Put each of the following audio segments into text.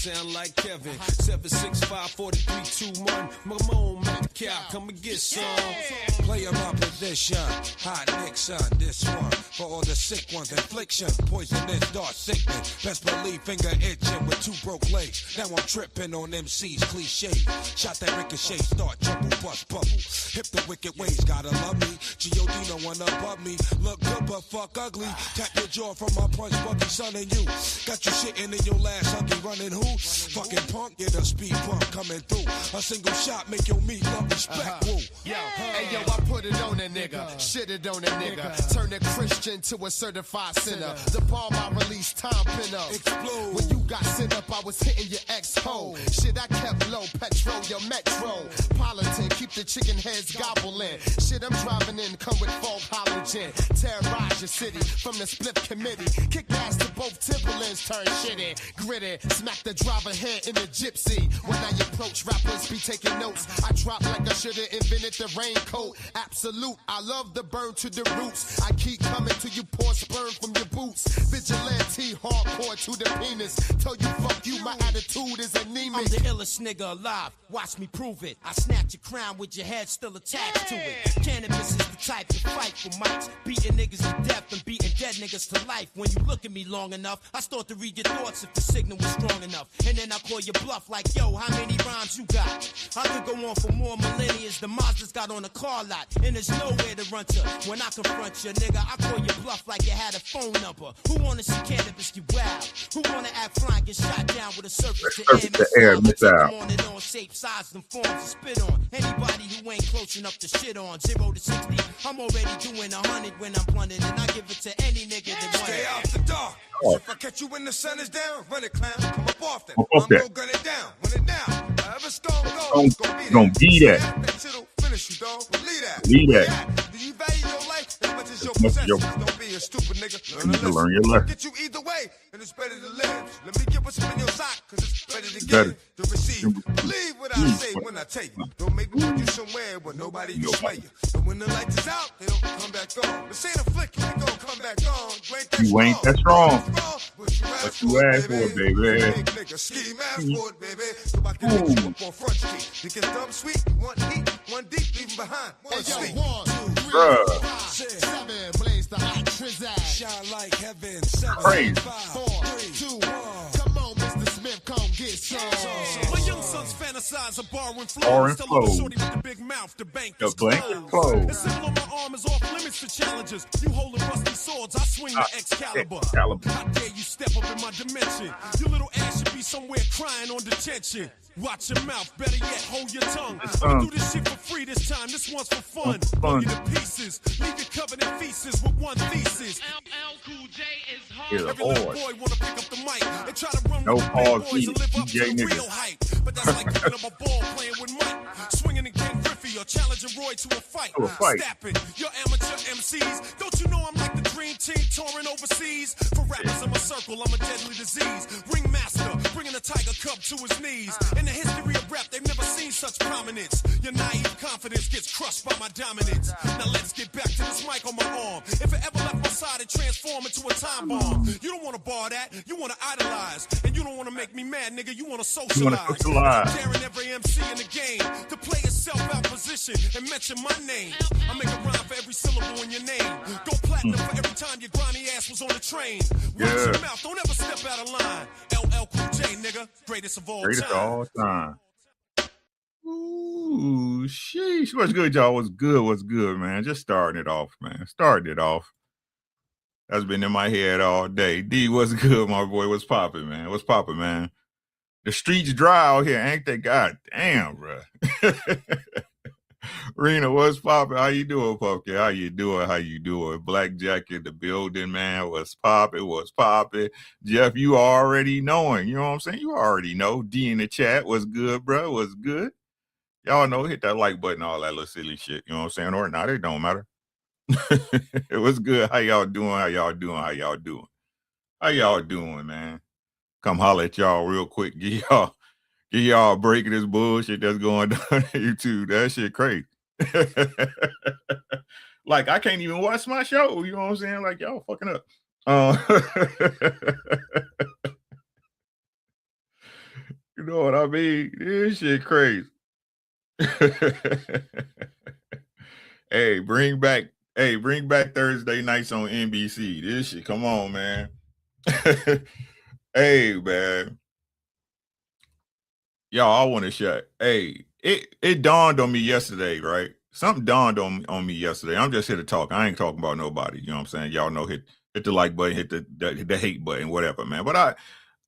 sound like Kevin. 765-4321. Mamone, Mac Cow, come and get some. Play my position. Hot Nixon, this one. For all the sick ones, infliction. Poisonous, dark sickness. Best believe finger itching with 2 broke legs. Now I'm tripping on MC's cliche. Shot that ricochet, start trouble, bust bubble. Hip the wicked ways, gotta love me. G.O.D. no one above me. Look good but fuck ugly. Tap your jaw from my punch, Bucky, son, and you. Got you shitting in your last huggy, running who? Fucking punk, get a speed bump coming through. A single shot make your meat love respect. Woo. Yo, hey yo, I put it on a nigga, shit it on a nigga. Turn a Christian to a certified sinner. The bomb I released, time pin up. Explode. When you got sent up, I was hitting your ex-hoe. Shit, I kept low, petrol, your metro. Politan, keep the chicken heads gobbling. Shit, I'm driving in, come with fog halogen. Terrorize your city from the split committee. Kick ass to both Timberlands, turn shitty. Gritty, smack the driver head in the gypsy. When I approach, rappers be taking notes. I drop like I should've invented the raincoat. Absolute, I love the burn to the roots. I keep coming till you pour sperm from your boots. Vigilante, hardcore to the penis. Tell you fuck you, my attitude is anemic. I'm the illest nigga alive, watch me prove it. I snatch your crown with your head still attached to it. Cannabis is the type to fight for mics. Beating niggas to death and beating dead niggas to life. When you look at me long enough, I start to read your thoughts if the signal was strong enough. And then I call you bluff like, yo, how many rhymes you got? I could go on for more millennia. The Mazda's got on a car lot. And there's nowhere to run to. When I confront you, nigga, I call you bluff like you had a phone number. Who wanna see cannabis get wild? Who wanna act fly and get shot down with a surface to air missile? On and on, shape, size, and forms to spit on. Anybody who ain't close enough to shit on. 0 to 60, I'm already doing 100 when I'm blunted. And I give it to any nigga that wants it. Stay out the dark. If I catch you when the sun is down, run it, clown. Come up off that. I'm gonna gun it down. Run it down. However it's gonna be that. That shit'll finish you, dog. Leave that. Do you value your life as much as your possessions? Don't be a stupid nigga. Learn your lesson. Get you either way, and it's better to live. Let me get what's in your sock, cause it's better to give to receive. Believe what I say when I tell you. Don't make me put you somewhere where nobody can smell you. And when the lights is out, they don't come back on. This ain't a flick, you ain't gonna come back on. You ain't that strong. What you ask for, baby. Big nigga, ski mask for it, baby. So I can let you up on Front Street. You get dumb sweet, one heat, one deep, leave him behind. One sweet. 1, 2, 3, 4, 5, 6, 7, blaze the hot trizag. Shine like heaven. 7, 5, 4, 3, 2, 1. Come on, Mr. Smith, come get some. My young sons fantasize of borrowing flows. Tell them shorty with the big mouth, the bank is closed. The symbol on my arm is off limits to challenges. You holding rusty swords, I swing the Excalibur. How dare you step up in my dimension? Your little ass should be somewhere crying on detention. Watch your mouth, better yet, hold your tongue. We do this shit for free this time, this one's for fun. Bug you to pieces, leave you covered in feces with one thesis. LL Cool J is hard. Every little boy wanna pick up the mic and try to run with the big boys and live up to the real hype. But that's like picking up a ball playing with Mike. Swinging in Ken Griffey or challenging Roy to a fight. Stapping your amateur MCs. Don't you know I'm like the dream team touring overseas? For rappers in my circle, I'm a deadly disease. Ringmaster, bringing a tiger cub to his knees. In the history of rap, they've never seen such prominence. Your naive confidence gets crushed by my dominance. Now let's get back to this mic on my arm. If it ever left my side, it transform into a time bomb. You don't want to bar that, you want to idolize. And you don't want to make me mad, nigga, you want to socialize. Daring every MC in the game to play yourself out position and mention my name. I make a rhyme for every syllable in your name. Go platinum for every time your grimy ass was on the train. Watch your mouth, don't ever step out of line. LL Cool J, nigga, greatest of all time. Ooh, sheesh. What's good, y'all? What's good, man? Just starting it off, man. That's been in my head all day. D, what's good, my boy? What's popping, man? The streets dry out here, ain't they? God damn, bro. Rena, what's popping? How you doing, Pumpkin? How you doing? Blackjack in the building, man. What's popping? Jeff, you already knowing. You know what I'm saying? You already know. D in the chat, what's good, bro? What's good? Y'all know, hit that like button, all that little silly shit. You know what I'm saying? Or not, it don't matter. It was good. How y'all doing, man? Come holler at y'all real quick. Give y'all a break of this bullshit that's going down on YouTube. That shit crazy. Like, I can't even watch my show. You know what I'm saying? Like, y'all fucking up. know what I mean? This shit crazy. Hey, bring back Thursday nights on NBC. This shit, come on, man. Hey, man. Y'all, I want to share. Hey, it dawned on me yesterday, right? Something dawned on me yesterday. I'm just here to talk. I ain't talking about nobody. You know what I'm saying? Y'all know, hit the like button, hit the hate button, whatever, man. But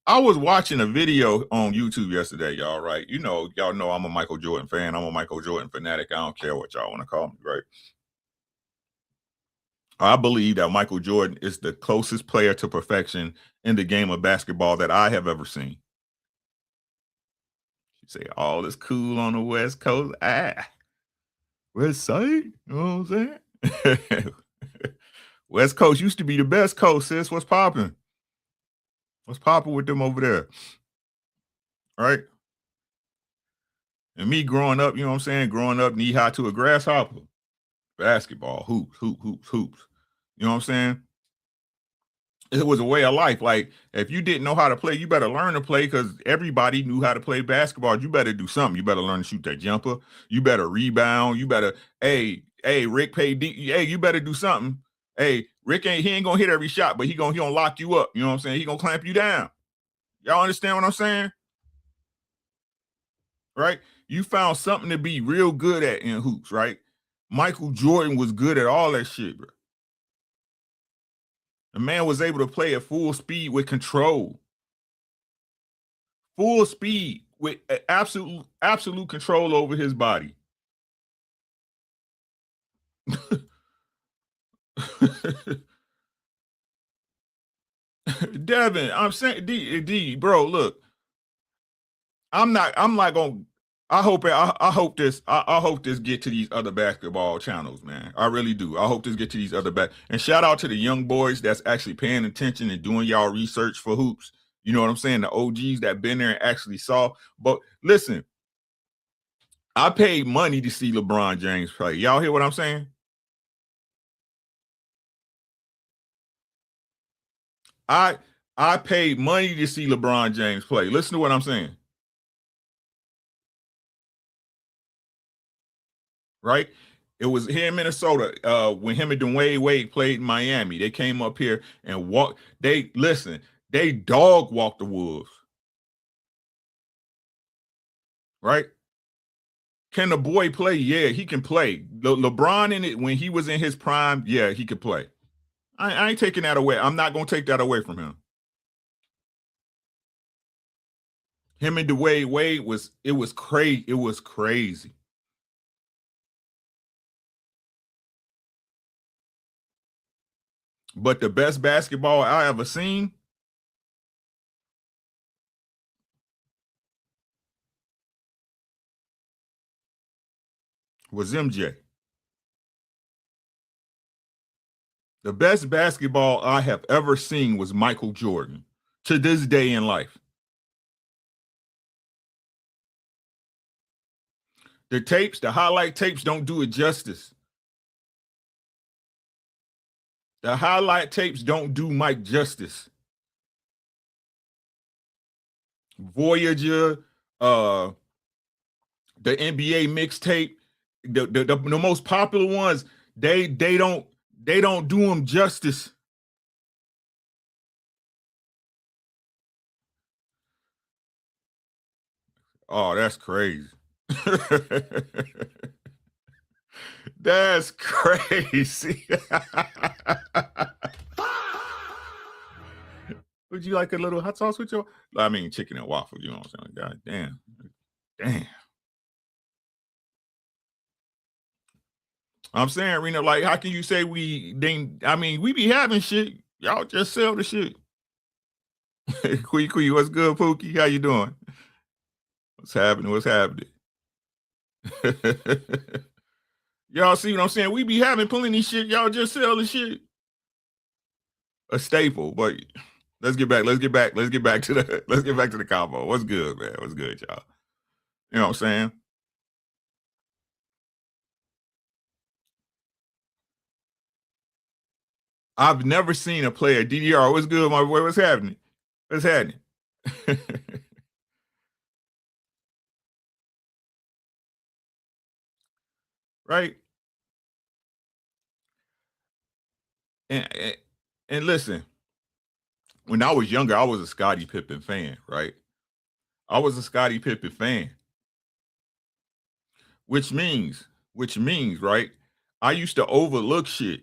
I was watching a video on YouTube yesterday, y'all, right? Y'all know I'm a Michael Jordan fan. I'm a Michael Jordan fanatic. I don't care what y'all want to call me, right? I believe that Michael Jordan is the closest player to perfection in the game of basketball that I have ever seen. You say, all is cool on the West Coast. West Side? You know what I'm saying? West Coast used to be the best coast, sis. What's popping? What's popping with them over there? Right? And me growing up, you know what I'm saying? Growing up knee high to a grasshopper. Basketball, hoops. You know what I'm saying? It was a way of life. Like, if you didn't know how to play, you better learn to play, because everybody knew how to play basketball. You better do something. You better learn to shoot that jumper. You better rebound. You better, hey, Rick paid hey, you better do something. Hey, Rick he ain't gonna hit every shot, but he gonna lock you up. You know what I'm saying? He gonna clamp you down. Y'all understand what I'm saying? Right? You found something to be real good at in hoops, right? Michael Jordan was good at all that shit, bro. The man was able to play at full speed with control. Full speed with absolute control over his body. Devin, I'm saying, D, bro, look, I'm not gonna. I hope this get to these other basketball channels, man. I really do. I hope this get to these other and shout out to the young boys that's actually paying attention and doing y'all research for hoops. You know what I'm saying? The OGs that been there and actually saw. But listen, I paid money to see LeBron James play. Y'all hear what I'm saying? I paid money to see LeBron James play. Listen to what I'm saying. Right? It was here in Minnesota when him and Dwayne Wade played in Miami. They came up here and walked. They dog walked the Wolves. Right? Can the boy play? Yeah, he can play. LeBron in it when he was in his prime, yeah, he could play. I ain't taking that away. I'm not gonna take that away from him. Him and Dwayne Wade was crazy. It was crazy. But the best basketball I ever seen was MJ. The best basketball I have ever seen was Michael Jordan to this day in life. The highlight tapes don't do it justice. The highlight tapes don't do Mike justice. Voyager, the NBA mixtape, the most popular ones, they don't do them justice. Oh, that's crazy. That's crazy. Would you like a little hot sauce with your? I mean, chicken and waffle. You know what I'm saying? God damn. I'm saying, Rena, like, how can you say we didn't? I mean, we be having shit. Y'all just sell the shit. Quee, what's good, Pookie? How you doing? What's happening? Y'all see what I'm saying? We be having plenty shit. Y'all just sell the shit. A staple, but let's get back to the combo. What's good, man? What's good, y'all? You know what I'm saying? I've never seen a player. DDR, what's good, my boy? What's happening? right? And, and listen, when I was younger, I was a Scottie Pippen fan, right? I was a Scottie Pippen fan, which means, right? I used to overlook shit,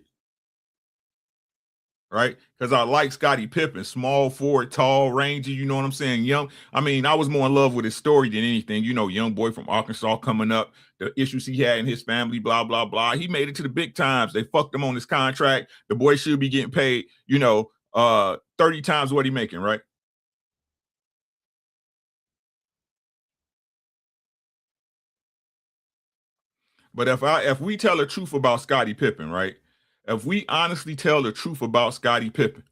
right? Because I like Scottie Pippen, small forward, tall, rangy, you know what I'm saying? Young. I mean, I was more in love with his story than anything. You know, young boy from Arkansas coming up, the issues he had in his family, blah, blah, blah. He made it to the big times. They fucked him on his contract. The boy should be getting paid, 30 times what he making, right? But if we tell the truth about Scottie Pippen, right? If we honestly tell the truth about Scottie Pippen,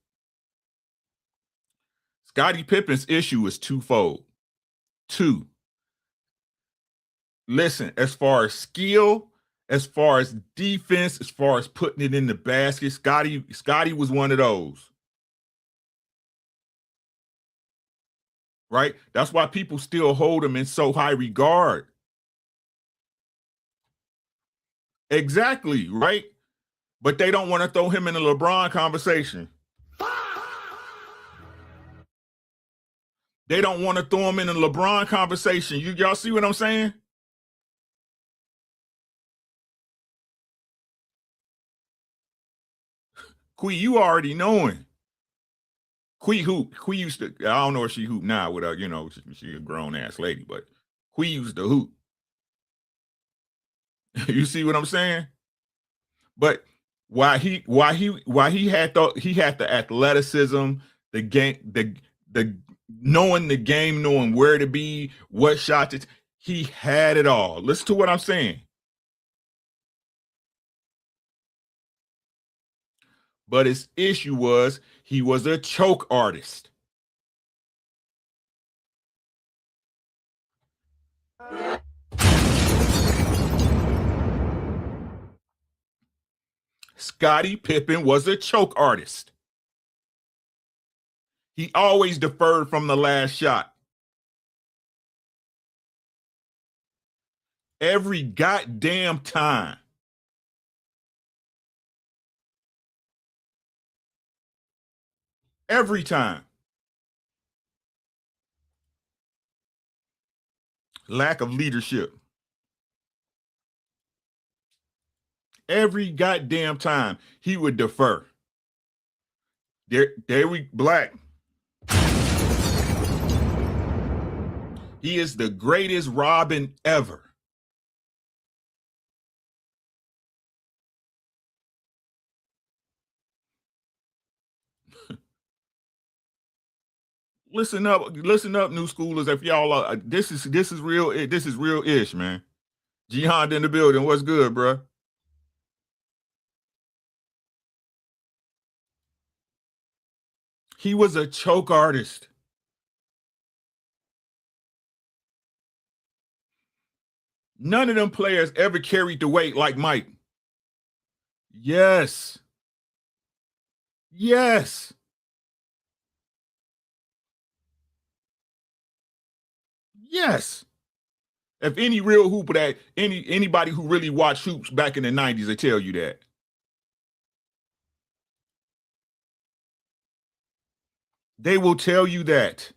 Scottie Pippen's issue is twofold. Two, listen, as far as skill, as far as defense, as far as putting it in the basket, Scottie was one of those. Right? That's why people still hold him in so high regard. Exactly, right? But they don't want to throw him in the LeBron conversation. They don't want to throw him in the LeBron conversation. Y'all see what I'm saying? Quee, you already knowing. Quee hoop. Quee used to, I don't know if she hoop now with her, she a grown ass lady, but Quee used to hoop. You see what I'm saying? But why he had the athleticism, the game, the knowing the game, knowing where to be, what shots he had it all. Listen to what I'm saying. But his issue was he was a choke artist. Scottie Pippen was a choke artist. He always deferred from the last shot. Every goddamn time. Every time. Lack of leadership. Every goddamn time he would defer. There we Black. He is the greatest Robin ever. Listen up, new schoolers. If y'all are, this is real ish, man. Jihad in the building. What's good, bro? He was a choke artist. None of them players ever carried the weight like Mike. Yes. Yes. Yes. If any real hooper that anybody who really watched hoops back in the 90s, they tell you that. They will tell you that.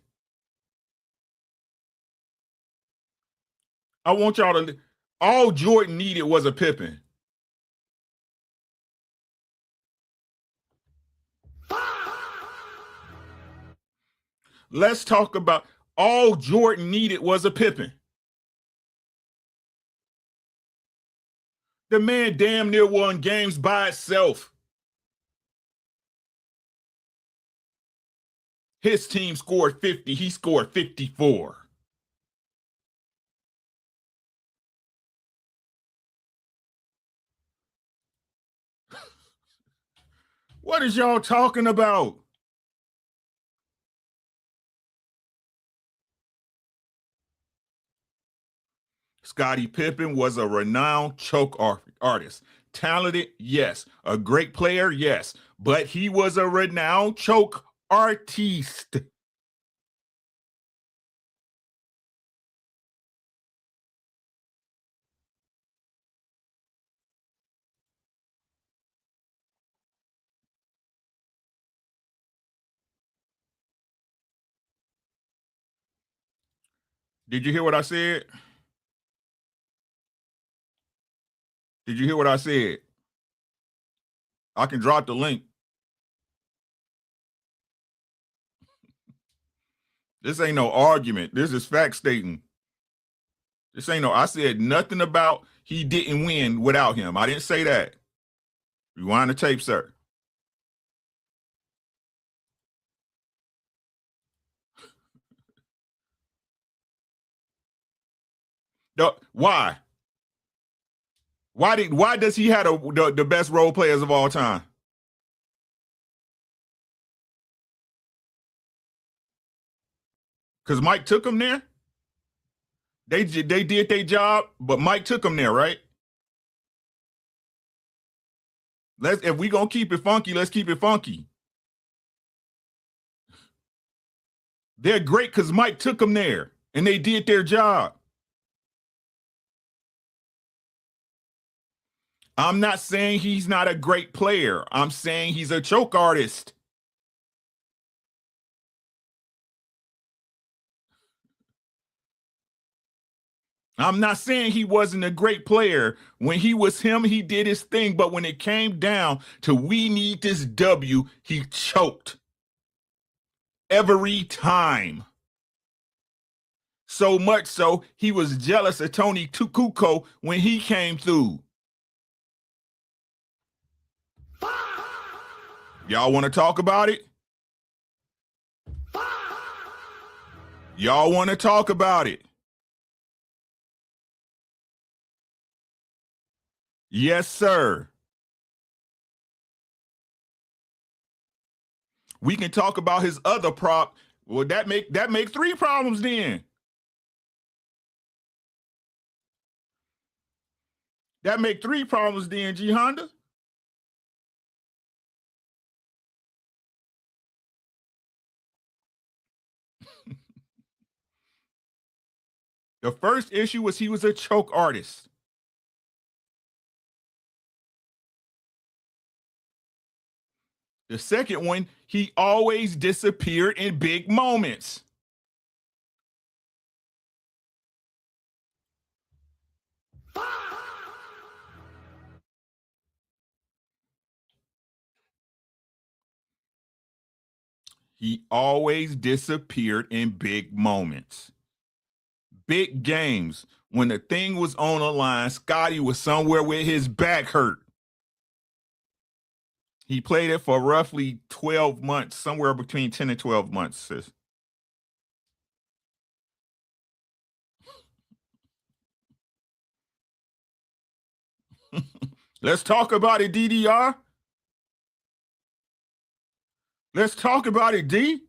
I want y'all to. All Jordan needed was a Pippen. Let's talk about all Jordan needed was a Pippen. The man damn near won games by itself. His team scored 50. He scored 54. What is y'all talking about? Scottie Pippen was a renowned choke artist. Talented, yes. A great player, yes. But he was a renowned choke artiste. Did you hear what I said? Did you hear what I said? I can drop the link. This ain't no argument. This is fact stating. This ain't no, I said nothing about he didn't win without him. I didn't say that. Rewind the tape, sir. Why? Why does he have the best role players of all time? Because Mike took him there. They did their job, but Mike took them there, right? If we gonna keep it funky, let's keep it funky. They're great because Mike took them there and they did their job. I'm not saying he's not a great player. I'm saying he's a choke artist. I'm not saying he wasn't a great player. When he was him, he did his thing. But when it came down to we need this W, he choked. Every time. So much so, he was jealous of Tony Kukoc when he came through. Y'all want to talk about it? Y'all want to talk about it? Yes, sir. We can talk about his other prop. Well, that make 3 problems then. That make 3 problems then, G Honda. The first issue was he was a choke artist. The second one, he always disappeared in big moments. He always disappeared in big moments. Big games. When the thing was on the line, Scottie was somewhere where his back hurt. He played it for roughly 12 months, somewhere between 10 and 12 months, sis. Let's talk about it, DDR. Let's talk about it, D.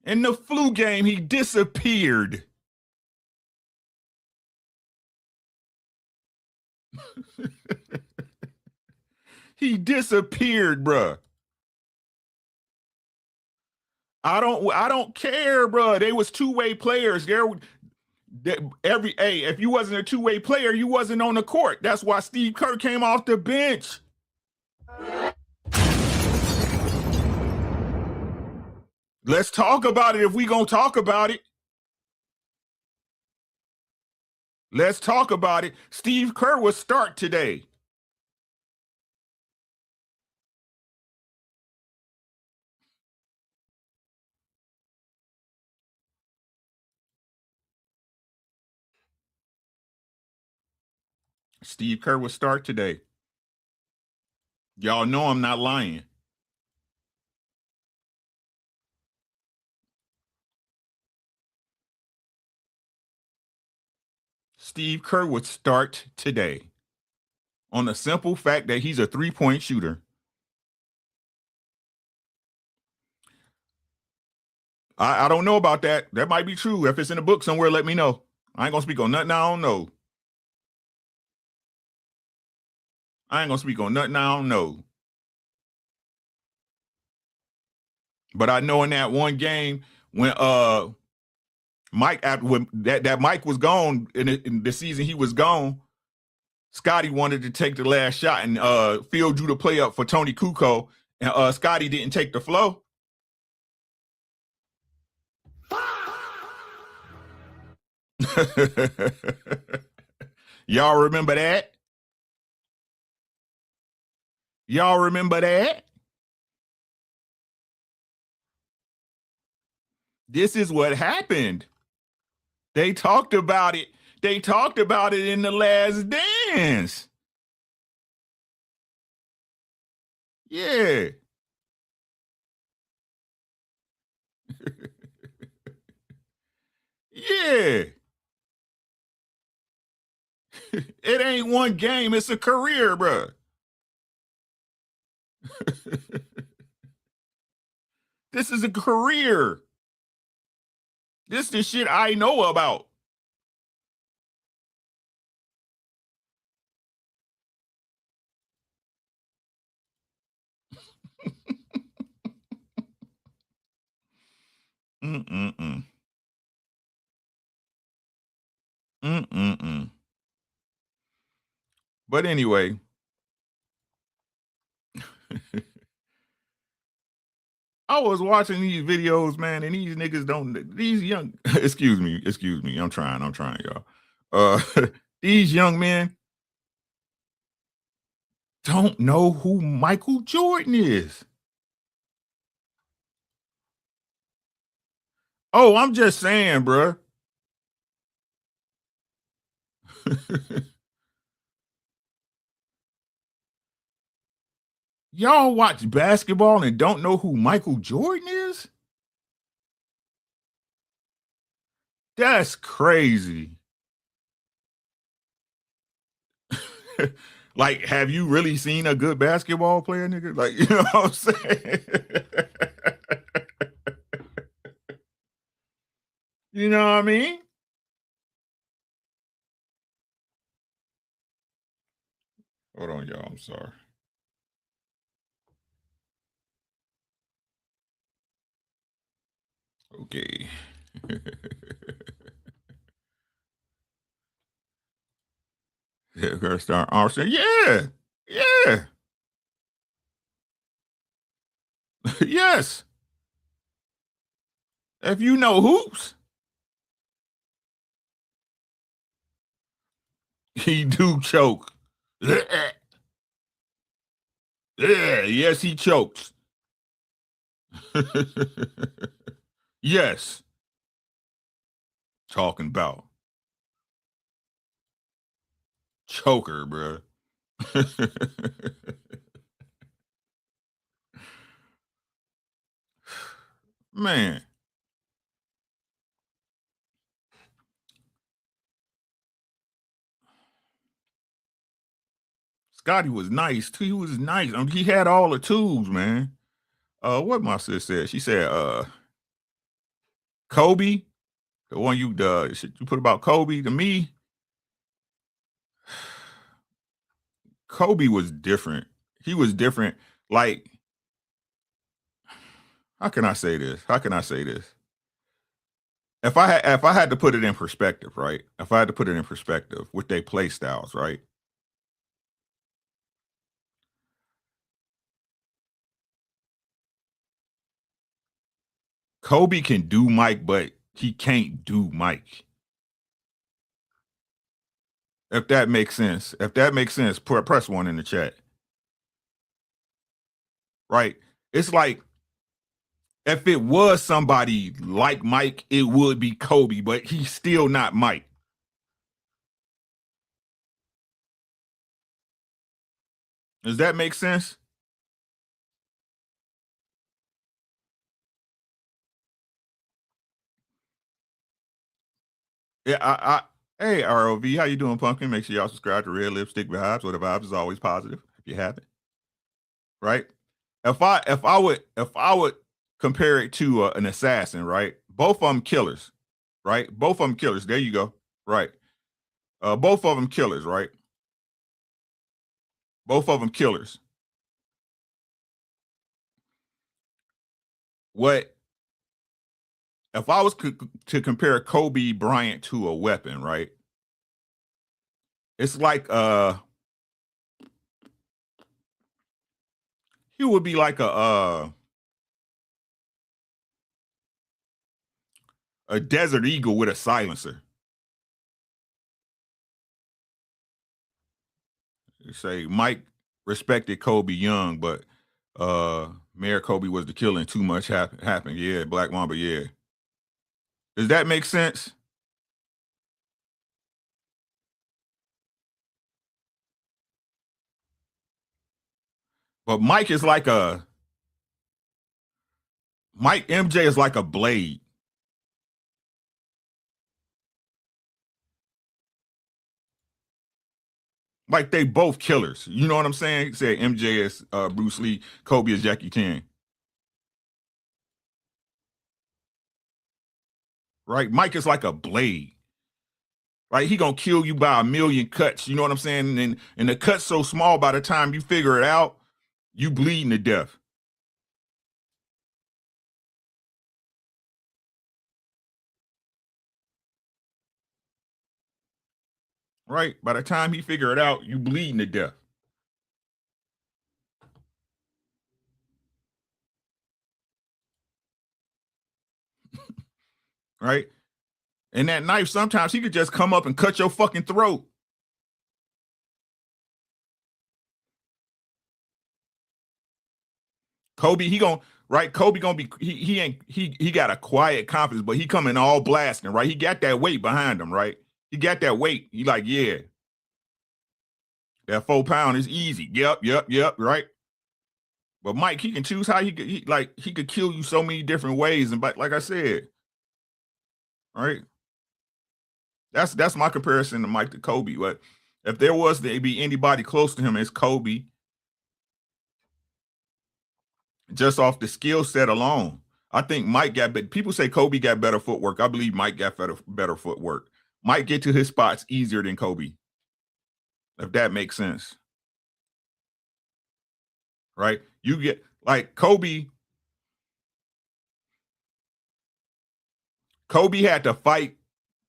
In the flu game, he disappeared. He disappeared, bruh. I don't care, bruh. They was two-way players. If you wasn't a two-way player, you wasn't on the court. That's why Steve Kerr came off the bench. Let's talk about it if we gonna talk about it. Let's talk about it. Steve Kerr will start today. Steve Kerr will start today. Y'all know I'm not lying. Steve Kerr would start today on the simple fact that he's a three-point shooter. I don't know about that. That might be true. If it's in the book somewhere, let me know. I ain't gonna speak on nothing I don't know. I ain't gonna speak on nothing I don't know. But I know in that one game when Mike, when that Mike was gone in the season he was gone, Scottie wanted to take the last shot and Phil drew the play up for Tony Kukoc, and Scottie didn't take the flow. Y'all remember that? Y'all remember that? This is what happened. They talked about it. They talked about it in The Last Dance. Yeah. Yeah. It ain't one game, it's a career, bro. This is a career. This is the shit I know about. Mm-mm-mm. Mm-mm-mm. But anyway, I was watching these videos, man, and these niggas don't, these young, excuse me, I'm trying, y'all. These young men don't know who Michael Jordan is. Oh, I'm just saying, bruh. Y'all watch basketball and don't know who Michael Jordan is? That's crazy. Like, have you really seen a good basketball player, nigga? Like, you know what I'm saying? You know what I mean? Hold on, y'all. I'm sorry. Okay. Yeah, start Arsenal. Yeah. Yeah. Yes. If you know hoops, he do choke. Yeah, yes, he chokes. Yes. Talking about choker, bro. Man, Scottie was nice too. He was nice. I mean, he had all the tools, man. What my sister said? She said, Kobe, the one you put about Kobe to me. Kobe was different. He was different. Like, how can I say this? How can I say this? If I had to put it in perspective, right? If I had to put it in perspective with their play styles, right? Kobe can do Mike, but he can't do Mike. If that makes sense. If that makes sense, press one in the chat. Right? It's like if it was somebody like Mike, it would be Kobe, but he's still not Mike. Does that make sense? Yeah, hey ROV, how you doing, Pumpkin? Make sure y'all subscribe to Red Lipstick Vibes, where the vibes is always positive, if you haven't. Right? If I would compare it to an assassin, right? Both of them killers, right? Both of them killers. There you go. Right. Both of them killers, right? Both of them killers. What if I was to compare Kobe Bryant to a weapon, right? It's like he would be like a desert eagle with a silencer. say Mike respected Kobe young, but Mayor Kobe was the killer and too much happened. Yeah, Black Mamba, yeah. Does that make sense? But Mike is like Mike MJ is like a blade. Like they both killers. You know what I'm saying? Say MJ is Bruce Lee, Kobe is Jackie Chan. Right? Mike is like a blade. Right? He gonna kill you by a million cuts. You know what I'm saying? And the cut's so small by the time you figure it out, you bleeding to death. Right? By the time he figure it out, you bleeding to death. Right? And that knife, sometimes he could just come up and cut your fucking throat. Kobe, he gonna right. Kobe gonna be he ain't he got a quiet confidence, but he coming all blasting, right? He got that weight behind him, right? He got that weight. He like, yeah, that 4 pound is easy. Yep, right. But Mike, he can choose how he could kill you so many different ways. And but like I said, right? That's my comparison to Mike to Kobe. But if there was to be anybody close to him, it's Kobe, just off the skill set alone. I think Mike got better. People say Kobe got better footwork. I believe Mike got better footwork. Mike get to his spots easier than Kobe, if that makes sense. Right? You get like Kobe. Kobe had to fight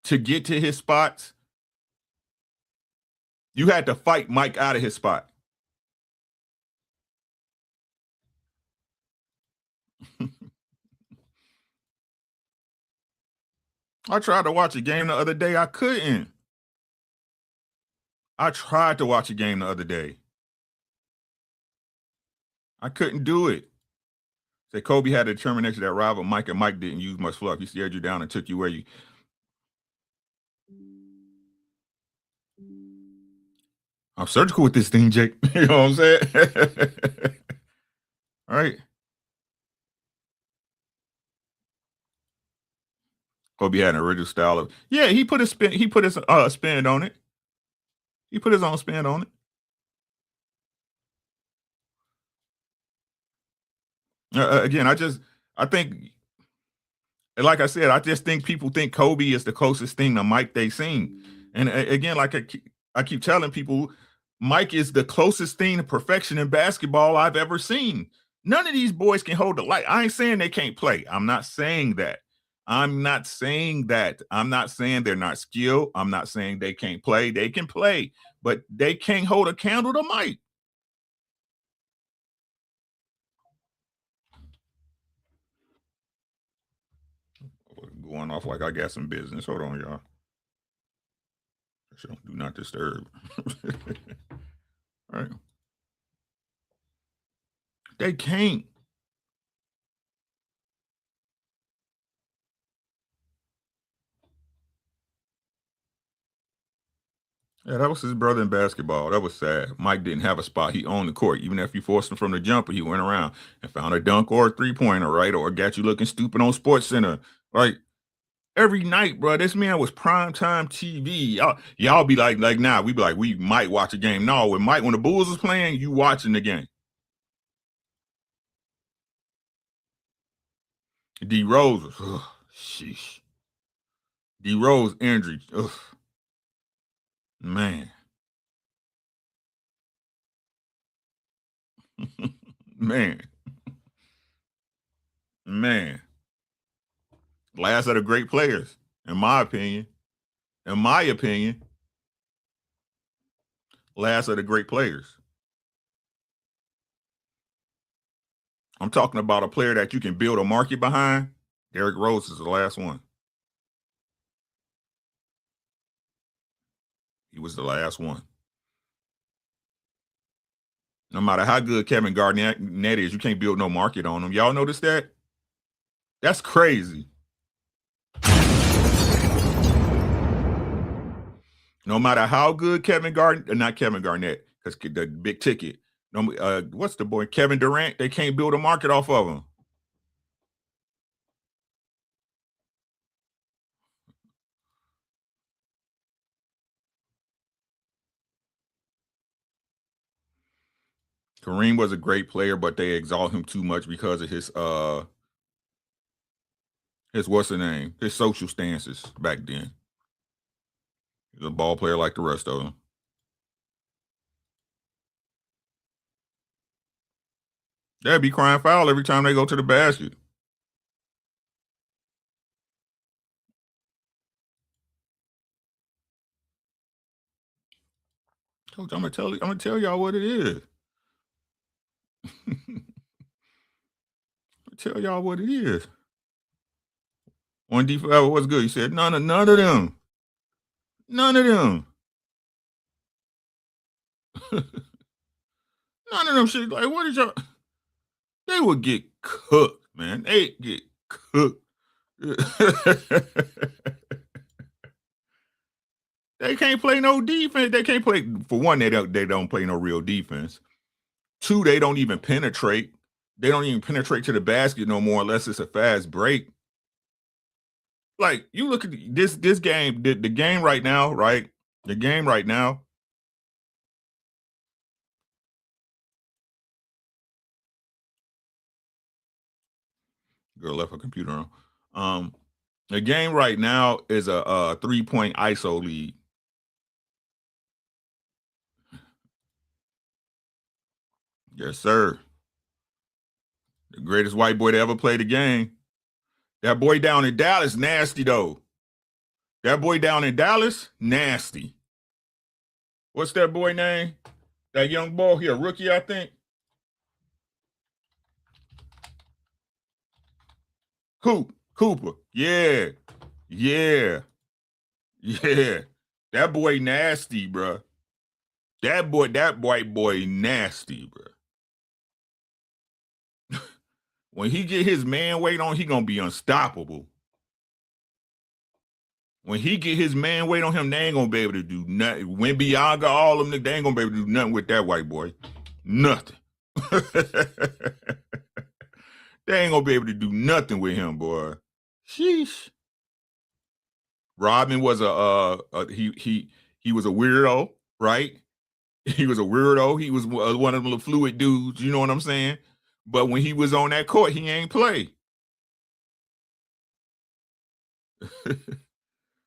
to get to his spots. You had to fight Mike out of his spot. I tried to watch a game the other day. I couldn't. I tried to watch a game the other day. I couldn't do it. Say Kobe had a determination that rival Mike, and Mike didn't use much fluff. He stared you down and took you where you. I'm surgical with this thing, Jake. You know what I'm saying? All right. Kobe had an original style of he put his spin. He put his spin on it. He put his own spin on it. Again, I think, like I said, I just think people think Kobe is the closest thing to Mike they seen. And again, like I keep telling people, Mike is the closest thing to perfection in basketball I've ever seen. None of these boys can hold the light. I ain't saying they can't play. I'm not saying that. I'm not saying that. I'm not saying they're not skilled. I'm not saying they can't play. They can play, but they can't hold a candle to Mike. Going off like I got some business. Hold on, y'all. So do not disturb. All right. They can't. Yeah, that was his brother in basketball. That was sad. Mike didn't have a spot. He owned the court. Even if you forced him from the jumper, he went around and found a dunk or a 3-pointer, right? Or got you looking stupid on Sports Center. Right? Every night, bro, this man was primetime TV. Y'all be like nah, we be like, we might watch a game. No, when the Bulls was playing, you watching the game. D Rose was, sheesh. D Rose injury, man. Man. Man. Last of the great players, in my opinion. In my opinion, last of the great players. I'm talking about a player that you can build a market behind. Derrick Rose is the last one. He was the last one. No matter how good Kevin Garnett is, you can't build no market on him. Y'all notice that? That's crazy. No matter how good not Kevin Garnett, because the big ticket. What's the boy? Kevin Durant, they can't build a market off of him. Kareem was a great player, but they exalt him too much because of his what's the name? His social stances back then. He's a ball player like the rest of them. They'd be crying foul every time they go to the basket. Coach, I'm gonna tell y'all what it is. Tell y'all what it is. On defense, what's good? He said none of them. None of them. None of them shit. Like, what is y'all? They would get cooked, man. They get cooked. They can't play no defense. They can't play. For one, they don't play no real defense. Two, they don't even penetrate. They don't even penetrate to the basket no more unless it's a fast break. Like, you look at this game, the game right now, right? The game right now. Girl left her computer on. The game right now is a 3-point ISO lead. Yes, sir. The greatest white boy to ever play the game. That boy down in Dallas, nasty though. That boy down in Dallas, nasty. What's that boy name? That young boy here, rookie, I think. Cooper. Yeah. That boy nasty, bro. That white boy nasty, bro. When he get his man weight on, he gonna be unstoppable. When he get his man weight on him, they ain't gonna be able to do nothing. When Bianca, all of them, they ain't gonna be able to do nothing with that white boy. Nothing. They ain't gonna be able to do nothing with him, boy. Sheesh. Rodman was he was a weirdo, right? He was a weirdo. He was one of the fluid dudes. You know what I'm saying? But when he was on that court, he ain't play.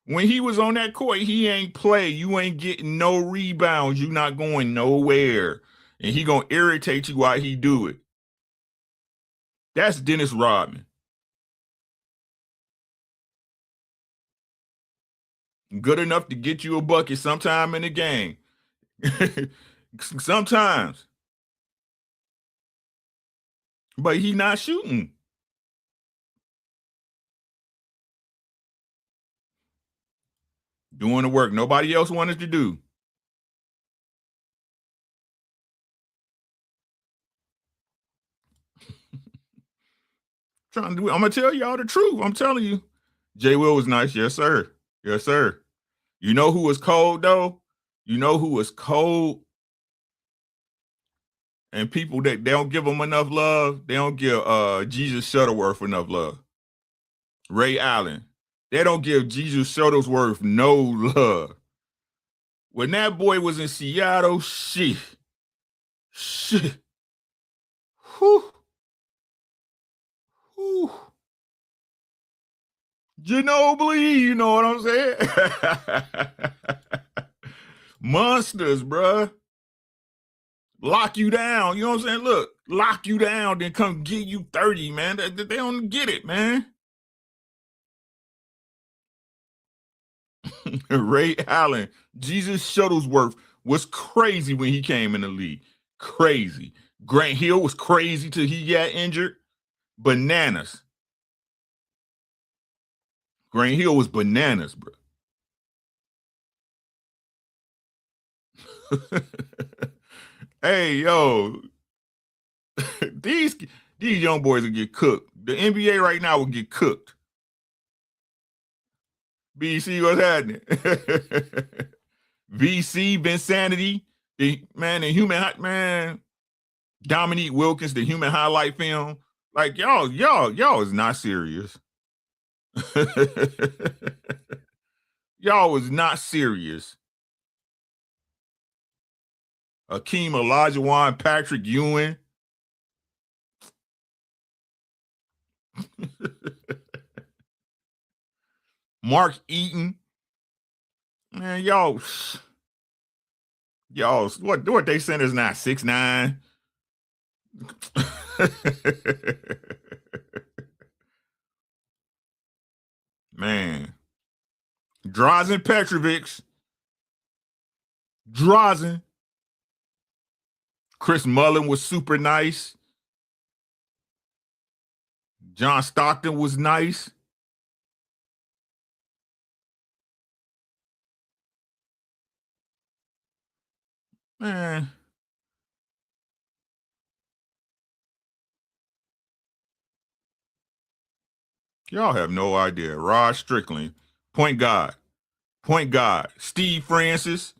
When he was on that court, he ain't play. You ain't getting no rebounds. You not going nowhere. And he gonna irritate you while he do it. That's Dennis Rodman. Good enough to get you a bucket sometime in the game. Sometimes. But he not shooting. Doing the work nobody else wanted to do. Trying to do it. I'm gonna tell y'all the truth. I'm telling you. Jay Will was nice. Yes, sir. Yes, sir. You know who was cold though? You know who was cold? And people that they don't give them enough love, they don't give Jesus Shuttleworth enough love. Ray Allen. They don't give Jesus Shuttlesworth no love. When that boy was in Seattle, shit. Whew. Ginobili, you know what I'm saying? Monsters, bruh. Lock you down. You know what I'm saying? Look, lock you down, then come get you 30, man. They don't get it, man. Ray Allen, Jesus Shuttlesworth was crazy when he came in the league. Crazy. Grant Hill was crazy till he got injured. Bananas. Grant Hill was bananas, bro. Hey, yo, these young boys will get cooked. The NBA right now will get cooked. BC, what's happening? VC, Vinsanity, the human man, Dominique Wilkins, the human highlight film. Like y'all is not serious. Y'all was not serious. Akeem Olajuwon, Patrick Ewing. Mark Eaton. Man, y'all what they send is not 6'9". Man. Drazen Petrovic. Drazen. Chris Mullin was super nice. John Stockton was nice. Man. Y'all have no idea. Rod Strickland, point guard. Steve Francis,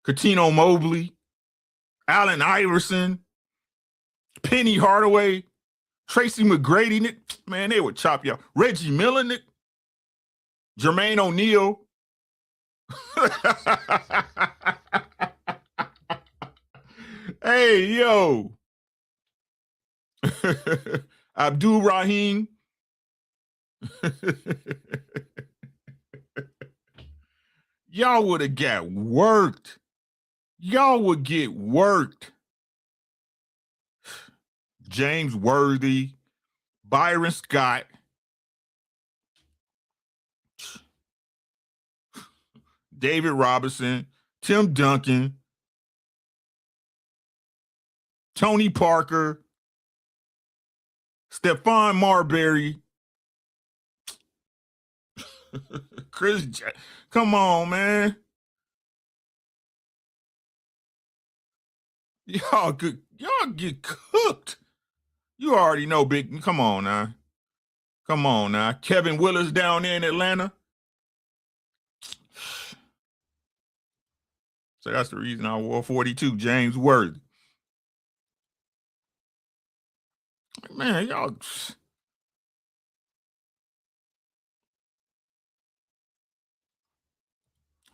Cuttino Mobley, Allen Iverson, Penny Hardaway, Tracy McGrady. Man, they would chop y'all. Reggie Miller, Jermaine O'Neal. Hey, yo. Abdul Rahim. Y'all would have got worked. Y'all would get worked. James Worthy, Byron Scott, David Robinson, Tim Duncan, Tony Parker, Stephon Marbury, Chris come on, man. Y'all get cooked. You already know, big. Come on now. Kevin Willis down there in Atlanta. So that's the reason I wore 42. James Worthy. Man, y'all.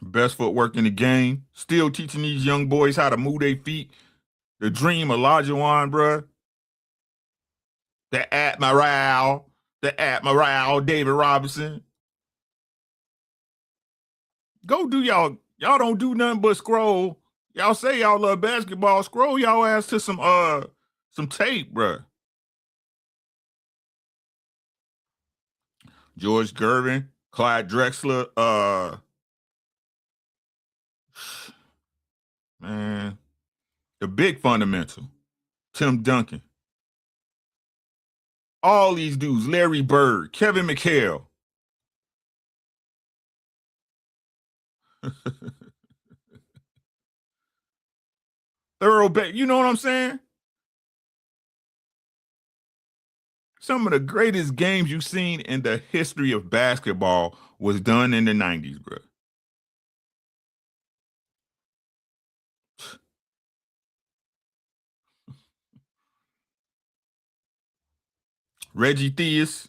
Best footwork in the game. Still teaching these young boys how to move their feet. The dream Olajuwon, bruh. The Admiral, David Robinson. Go do y'all don't do nothing but scroll. Y'all say y'all love basketball. Scroll y'all ass to some tape, bruh. George Gervin, Clyde Drexler, man, the big fundamental, Tim Duncan. All these dudes, Larry Bird, Kevin McHale. You know what I'm saying? Some of the greatest games you've seen in the history of basketball was done in the 90s, bro. Reggie Theus.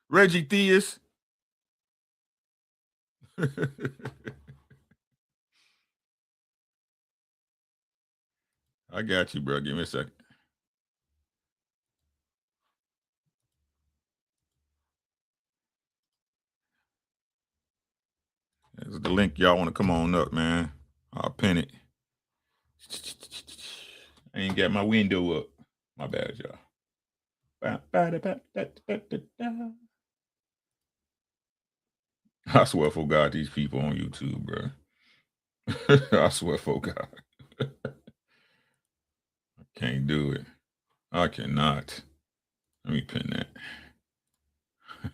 Reggie Theus. I got you, bro. Give me a second. This is the link. Y'all want to come on up, man. I'll pin it. I ain't got my window up. My bad, y'all. I swear for God, these people on YouTube, bro. I swear for God. I can't do it. I cannot. Let me pin that.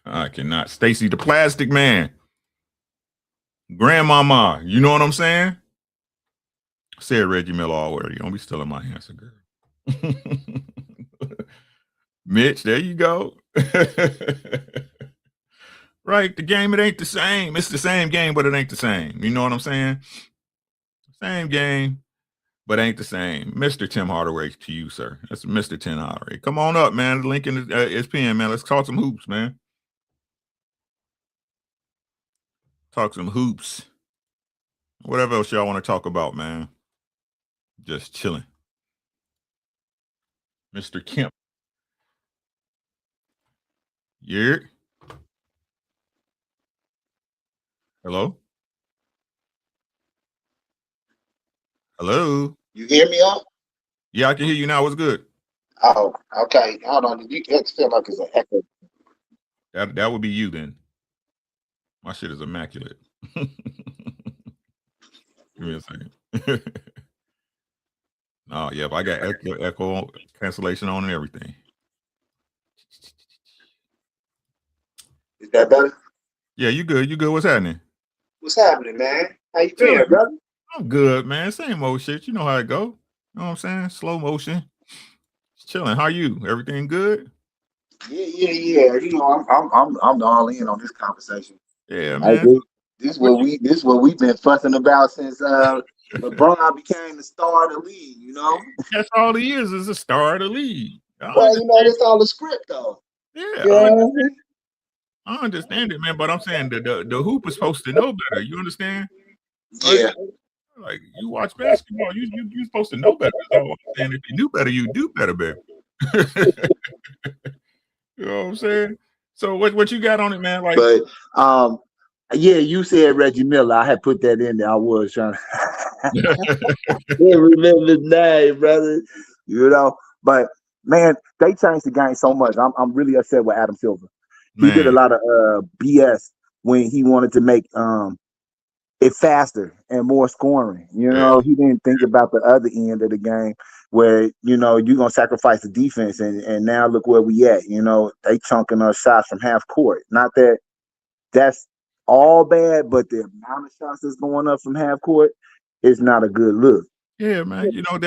I cannot. Stacy the Plastic Man. Grandmama, you know what I'm saying? Said Reggie Miller already. Don't be stealing my answer, girl. Mitch, there you go. Right, the game, it ain't the same. It's the same game, but it ain't the same. You know what I'm saying? Same game, but ain't the same. Mr. Tim Hardaway to you, sir. That's Mr. Tim Hardaway. Come on up, man. The link in is pinned, man. Let's talk some hoops, man. Talk some hoops. Whatever else y'all want to talk about, man. Just chilling. Mr. Kemp. Yeah. Hello? Hello? You hear me up? Yeah, I can hear you now. What's good? Oh, okay. Hold on. It feel like it's an echo. That would be you then. My shit is immaculate. Give me a second. Oh, yeah, I got echo cancellation on and everything. Is that better? Yeah, you good. You good. What's happening? What's happening, man? How you feeling, brother? I'm good, man. Same old shit. You know how it go. You know what I'm saying? Slow motion. Just chilling. How you? Everything good? Yeah. You know, I'm all in on this conversation. Yeah, man. This is what we've been fussing about since LeBron became the star of the league, you know? That's all he is a star of the league. Well, you know, that's all the script though. Yeah. I understand it, man, but I'm saying the hoop is supposed to know better. You understand? Yeah. Like you watch basketball, you're supposed to know better. That's all I'm saying. If you knew better, you do better, baby. You know what I'm saying? So what you got on it, man? Like, but yeah, you said Reggie Miller. I had put that in there. I was trying to remember his name, brother. You know, but man, they changed the game so much. I'm really upset with Adam Silver. He did a lot of BS when he wanted to make it faster and more scoring. You know, he didn't think about the other end of the game where, you know, you're going to sacrifice the defense. And now look where we at. You know, they chunking us shots from half court. Not that that's all bad, but the amount of shots that's going up from half court is not a good look. Yeah, man. You know,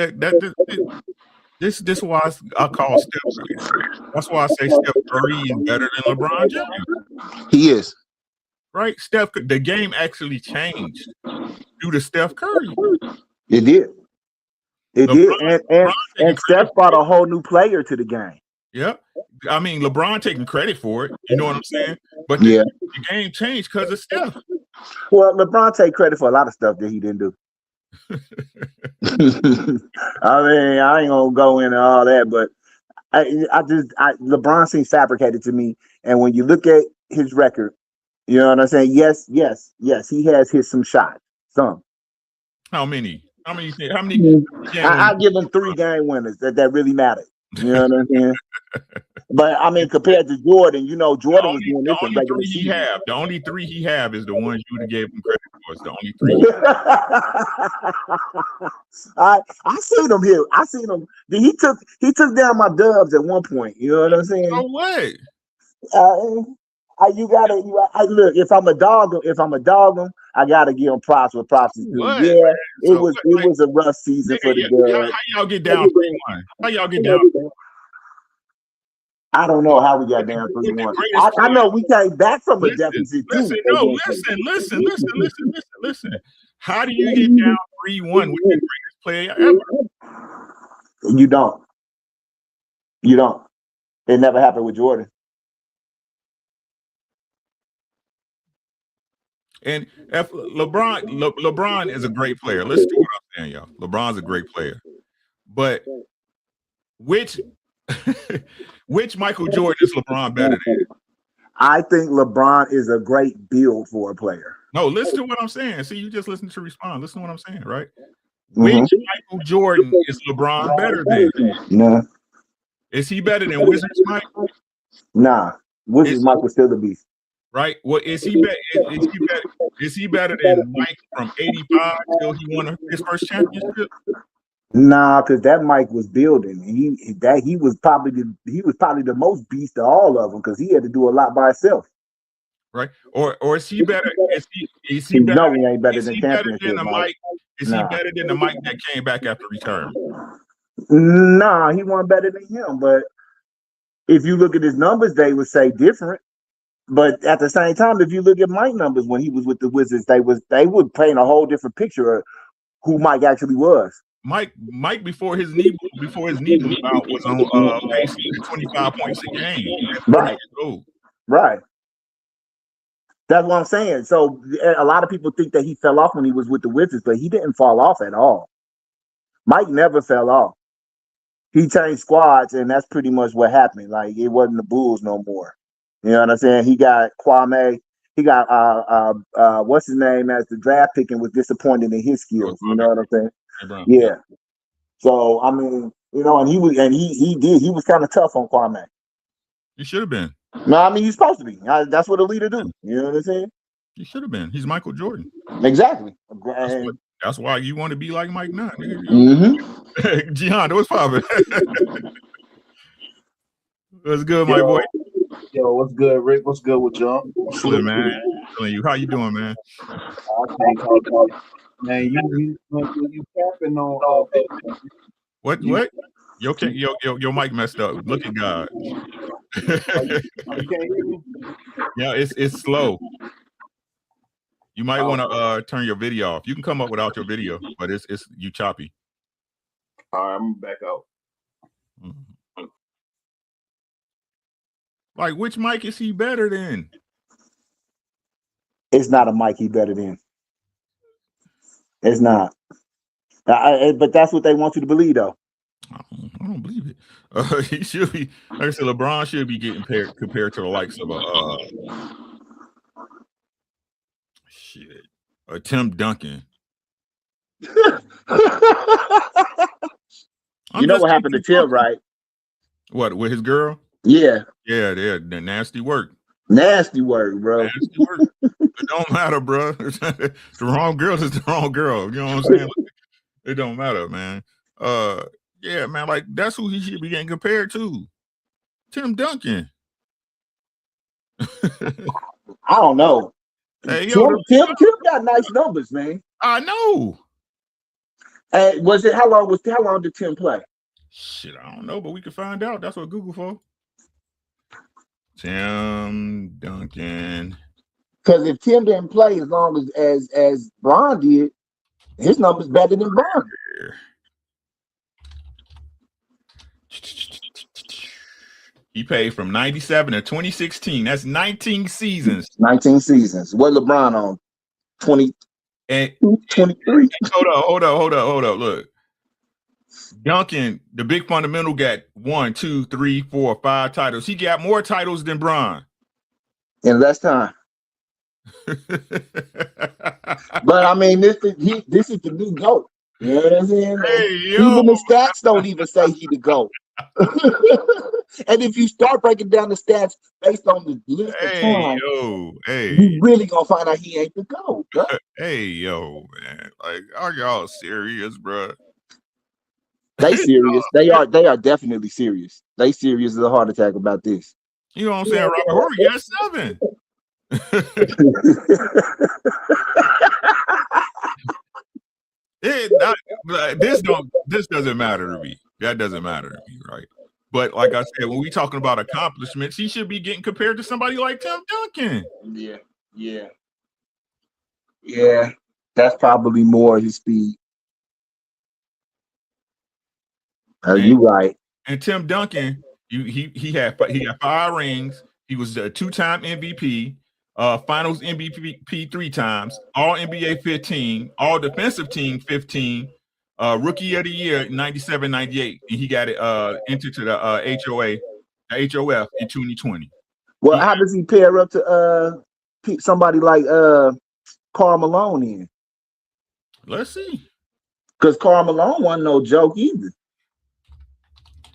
this is why I call Steph. That's why I say Steph Curry is better than LeBron James. He is. Right? The game actually changed due to Steph Curry. It did. It did. And Steph brought a whole new player to the game. Yeah. I mean, LeBron taking credit for it. You know what I'm saying? But the game changed because of Steph. Well, LeBron take credit for a lot of stuff that he didn't do. I mean, I ain't gonna go into all that, but LeBron seems fabricated to me. And when you look at his record, you know what I'm saying? Yes, he has hit some shots. Some. How many? How many? I give him 3 game winners that really matter. You know what I'm saying? But I mean, compared to Jordan, you know, Jordan was doing this in regular season. The only 3 he have is the ones you would have gave him credit for. It's the only 3. I seen him here. I seen him. He took down my Dubs at one point. You know what I'm saying? No way. You gotta look. If I'm a dog him, I gotta give him props with props. Yeah, it was a rough season for the Dubs. How y'all get down 3-1? How y'all get down? I don't know how we got down 3-1. I know we came back from a deficit too. Listen. How do you get down 3-1 with the greatest player ever? You don't. It never happened with Jordan. And if LeBron is a great player. Listen to what I'm saying, y'all. LeBron's a great player. But which Michael Jordan is LeBron better than? I think LeBron is a great build for a player. No, listen to what I'm saying. See, you just listen to respond. Listen to what I'm saying, right? Which Michael Jordan is LeBron better than? No. Is he better than Wizards Mike? Nah. Wizards Mike was still the beast. Right? Well, is he better than Mike from '85 till he won his first championship? Nah, because that Mike was building. He was probably the most beast of all of them because he had to do a lot by himself. Right? Or is he better? Is he better? No, he ain't better than championship Mike Is he better than the Mike that came back after retirement? Nah, he wasn't better than him. But if you look at his numbers, they would say different. But at the same time, if you look at Mike numbers when he was with the Wizards, they would paint a whole different picture of who Mike actually was. Mike before his knee blew out was on pace for 25 points a game. Right. Right. That's what I'm saying. So a lot of people think that he fell off when he was with the Wizards, but he didn't fall off at all. Mike never fell off. He changed squads, and that's pretty much what happened. Like, it wasn't the Bulls no more. You know what I'm saying? He got Kwame. He got what's his name as the draft pick, and was disappointed in his skills. You know what I'm saying? Yeah. So I mean, you know, and he was kind of tough on Kwame. He should have been. No, I mean, he's supposed to be. That's what a leader do. You know what I'm saying? He should have been. He's Michael Jordan. Exactly. That's why you want to be like Mike now. Mm-hmm. Gian, what's poppin'? What's good, my boy? Yo, what's good, Rick? What's good with y'all? Good, man. How you doing, man? Man, you capping on What? Your mic messed up. Look at God. You can't hear me? Yeah, it's slow. You might want to turn your video off. You can come up without your video, but it's you choppy. All right, I'm back out. Mm-hmm. Like, which mic is he better than? It's not a mic he better than. It's not. But that's what they want you to believe, though. I don't believe it. He should be. Like I said, LeBron should be getting compared to the likes of Tim Duncan. You know what happened to Tim, right? What, with his girl? Yeah. Yeah, they're nasty work. Nasty work, bro. Nasty work. It don't matter, bro. The wrong girl is the wrong girl. You know what I'm saying? It don't matter, man. Yeah, man. Like, that's who he should be getting compared to. Tim Duncan. I don't know. Hey, Tim got nice numbers, man. I know. How long did Tim play? Shit, I don't know, but we can find out. That's what Google for. Tim Duncan. Because if Tim didn't play as long as Bron did, his numbers better than Bron. He paid from 97 to 2016. That's 19 seasons. 19 seasons. What LeBron on? 20 and 23. Hold up. Look. Duncan, the big fundamental, got 1, 2, 3, 4, 5 titles. He got more titles than Bron. In less time. But I mean, this is the new GOAT. You know what I'm saying? Even the stats don't even say he the GOAT. And if you start breaking down the stats based on the list of time, you really gonna find out he ain't the GOAT, bro. Man. Like, are y'all serious, bro? They serious. They are definitely serious. They serious as a heart attack about this. You know what I'm saying? Robert Horry got 7. This doesn't matter to me. That doesn't matter to me, right? But like I said, when we talking about accomplishments, he should be getting compared to somebody like Tim Duncan. Yeah. That's probably more his speed. You right. And Tim Duncan, he had 5 rings. He was a 2-time MVP, Finals MVP 3 times, All NBA 15, All Defensive Team 15, Rookie of the Year 97, 98, and he got it entered to the HOF in 2020. Well, how does he pair up to somebody like Karl Malone in? Let's see. Because Karl Malone wasn't no joke either.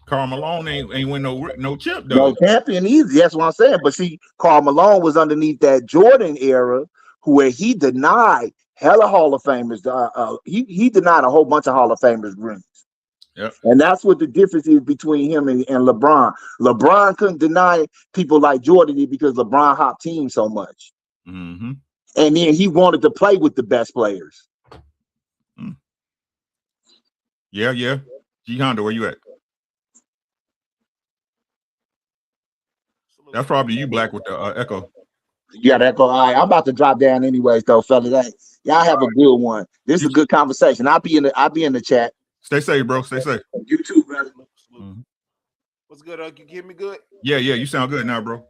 Karl Malone ain't win no chip though. No champion either. That's what I'm saying. But see, Karl Malone was underneath that Jordan era, where he denied hella Hall of Famers. He denied a whole bunch of Hall of Famers rings. Yep. And that's what the difference is between him and LeBron. LeBron couldn't deny people like Jordan did because LeBron hopped teams so much. Mm-hmm. And then he wanted to play with the best players. Mm. Yeah, yeah. G Honda, where you at? That's probably you, Black, with the echo. Yeah, that go. All right, I'm about to drop down anyways, though, fellas. Hey, y'all have a good one. This is a good conversation. I'll be in the chat. Stay safe, bro. Stay safe. You too, brother. Mhm. What's good? You hear me good? Yeah, yeah. You sound good now, bro.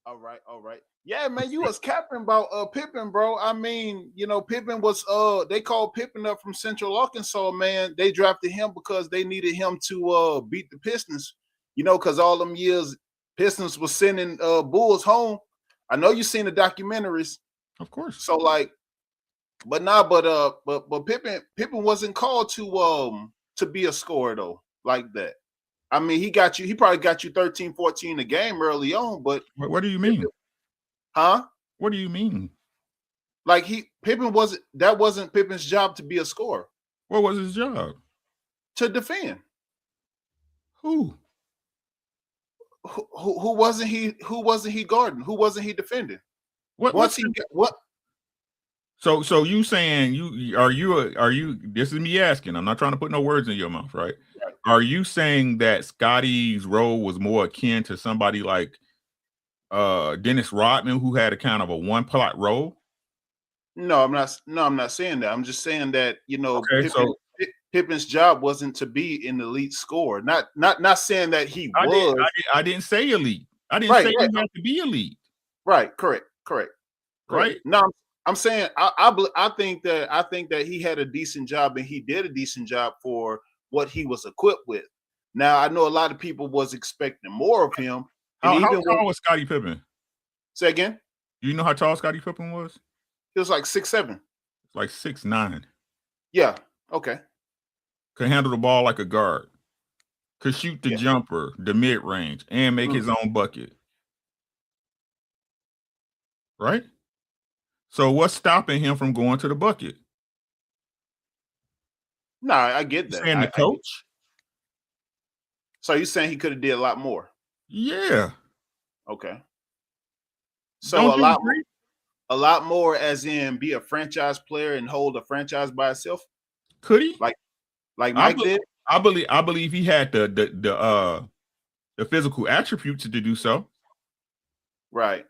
All right, all right. Yeah, man, you was capping about Pippen, bro. I mean, Pippen was they called Pippen up from Central Arkansas, man. They drafted him because they needed him to beat the Pistons, because all them years Pistons was sending Bulls home. I know you seen the documentaries. Of course. So but Pippen wasn't called to be a scorer though, like that. I mean, he probably got you 13, 14 a game early on, but what do you mean? Huh? What do you mean? Like Pippen wasn't Pippen's job to be a scorer. What was his job? To defend. Who? Who wasn't he? Who wasn't he guarding? Who wasn't he defending? What? So you saying are you? This is me asking. I'm not trying to put no words in your mouth, right? Are you saying that Scottie's role was more akin to somebody like Dennis Rodman, who had a kind of a one plot role? No, I'm not saying that. I'm just saying that okay, Pippen's job wasn't to be an elite scorer. Not saying that he was. I didn't say elite. I didn't say he had to be elite. Right. Correct. Right. No, I'm saying I think that he had a decent job and he did a decent job for what he was equipped with. Now I know a lot of people was expecting more of him. How tall was Scottie Pippen? Say again. Do you know how tall Scottie Pippen was? He was like 6'7". Like 6'9". Yeah. Okay. Could handle the ball like a guard. Could shoot the jumper, the mid range, and make his own bucket. Right? So what's stopping him from going to the bucket? No, I get that. Saying the coach? So you're saying he could have did a lot more? Yeah. Okay. So a lot more as in be a franchise player and hold a franchise by itself? Could he? Like Mike did? I believe he had the physical attributes to do so. Right.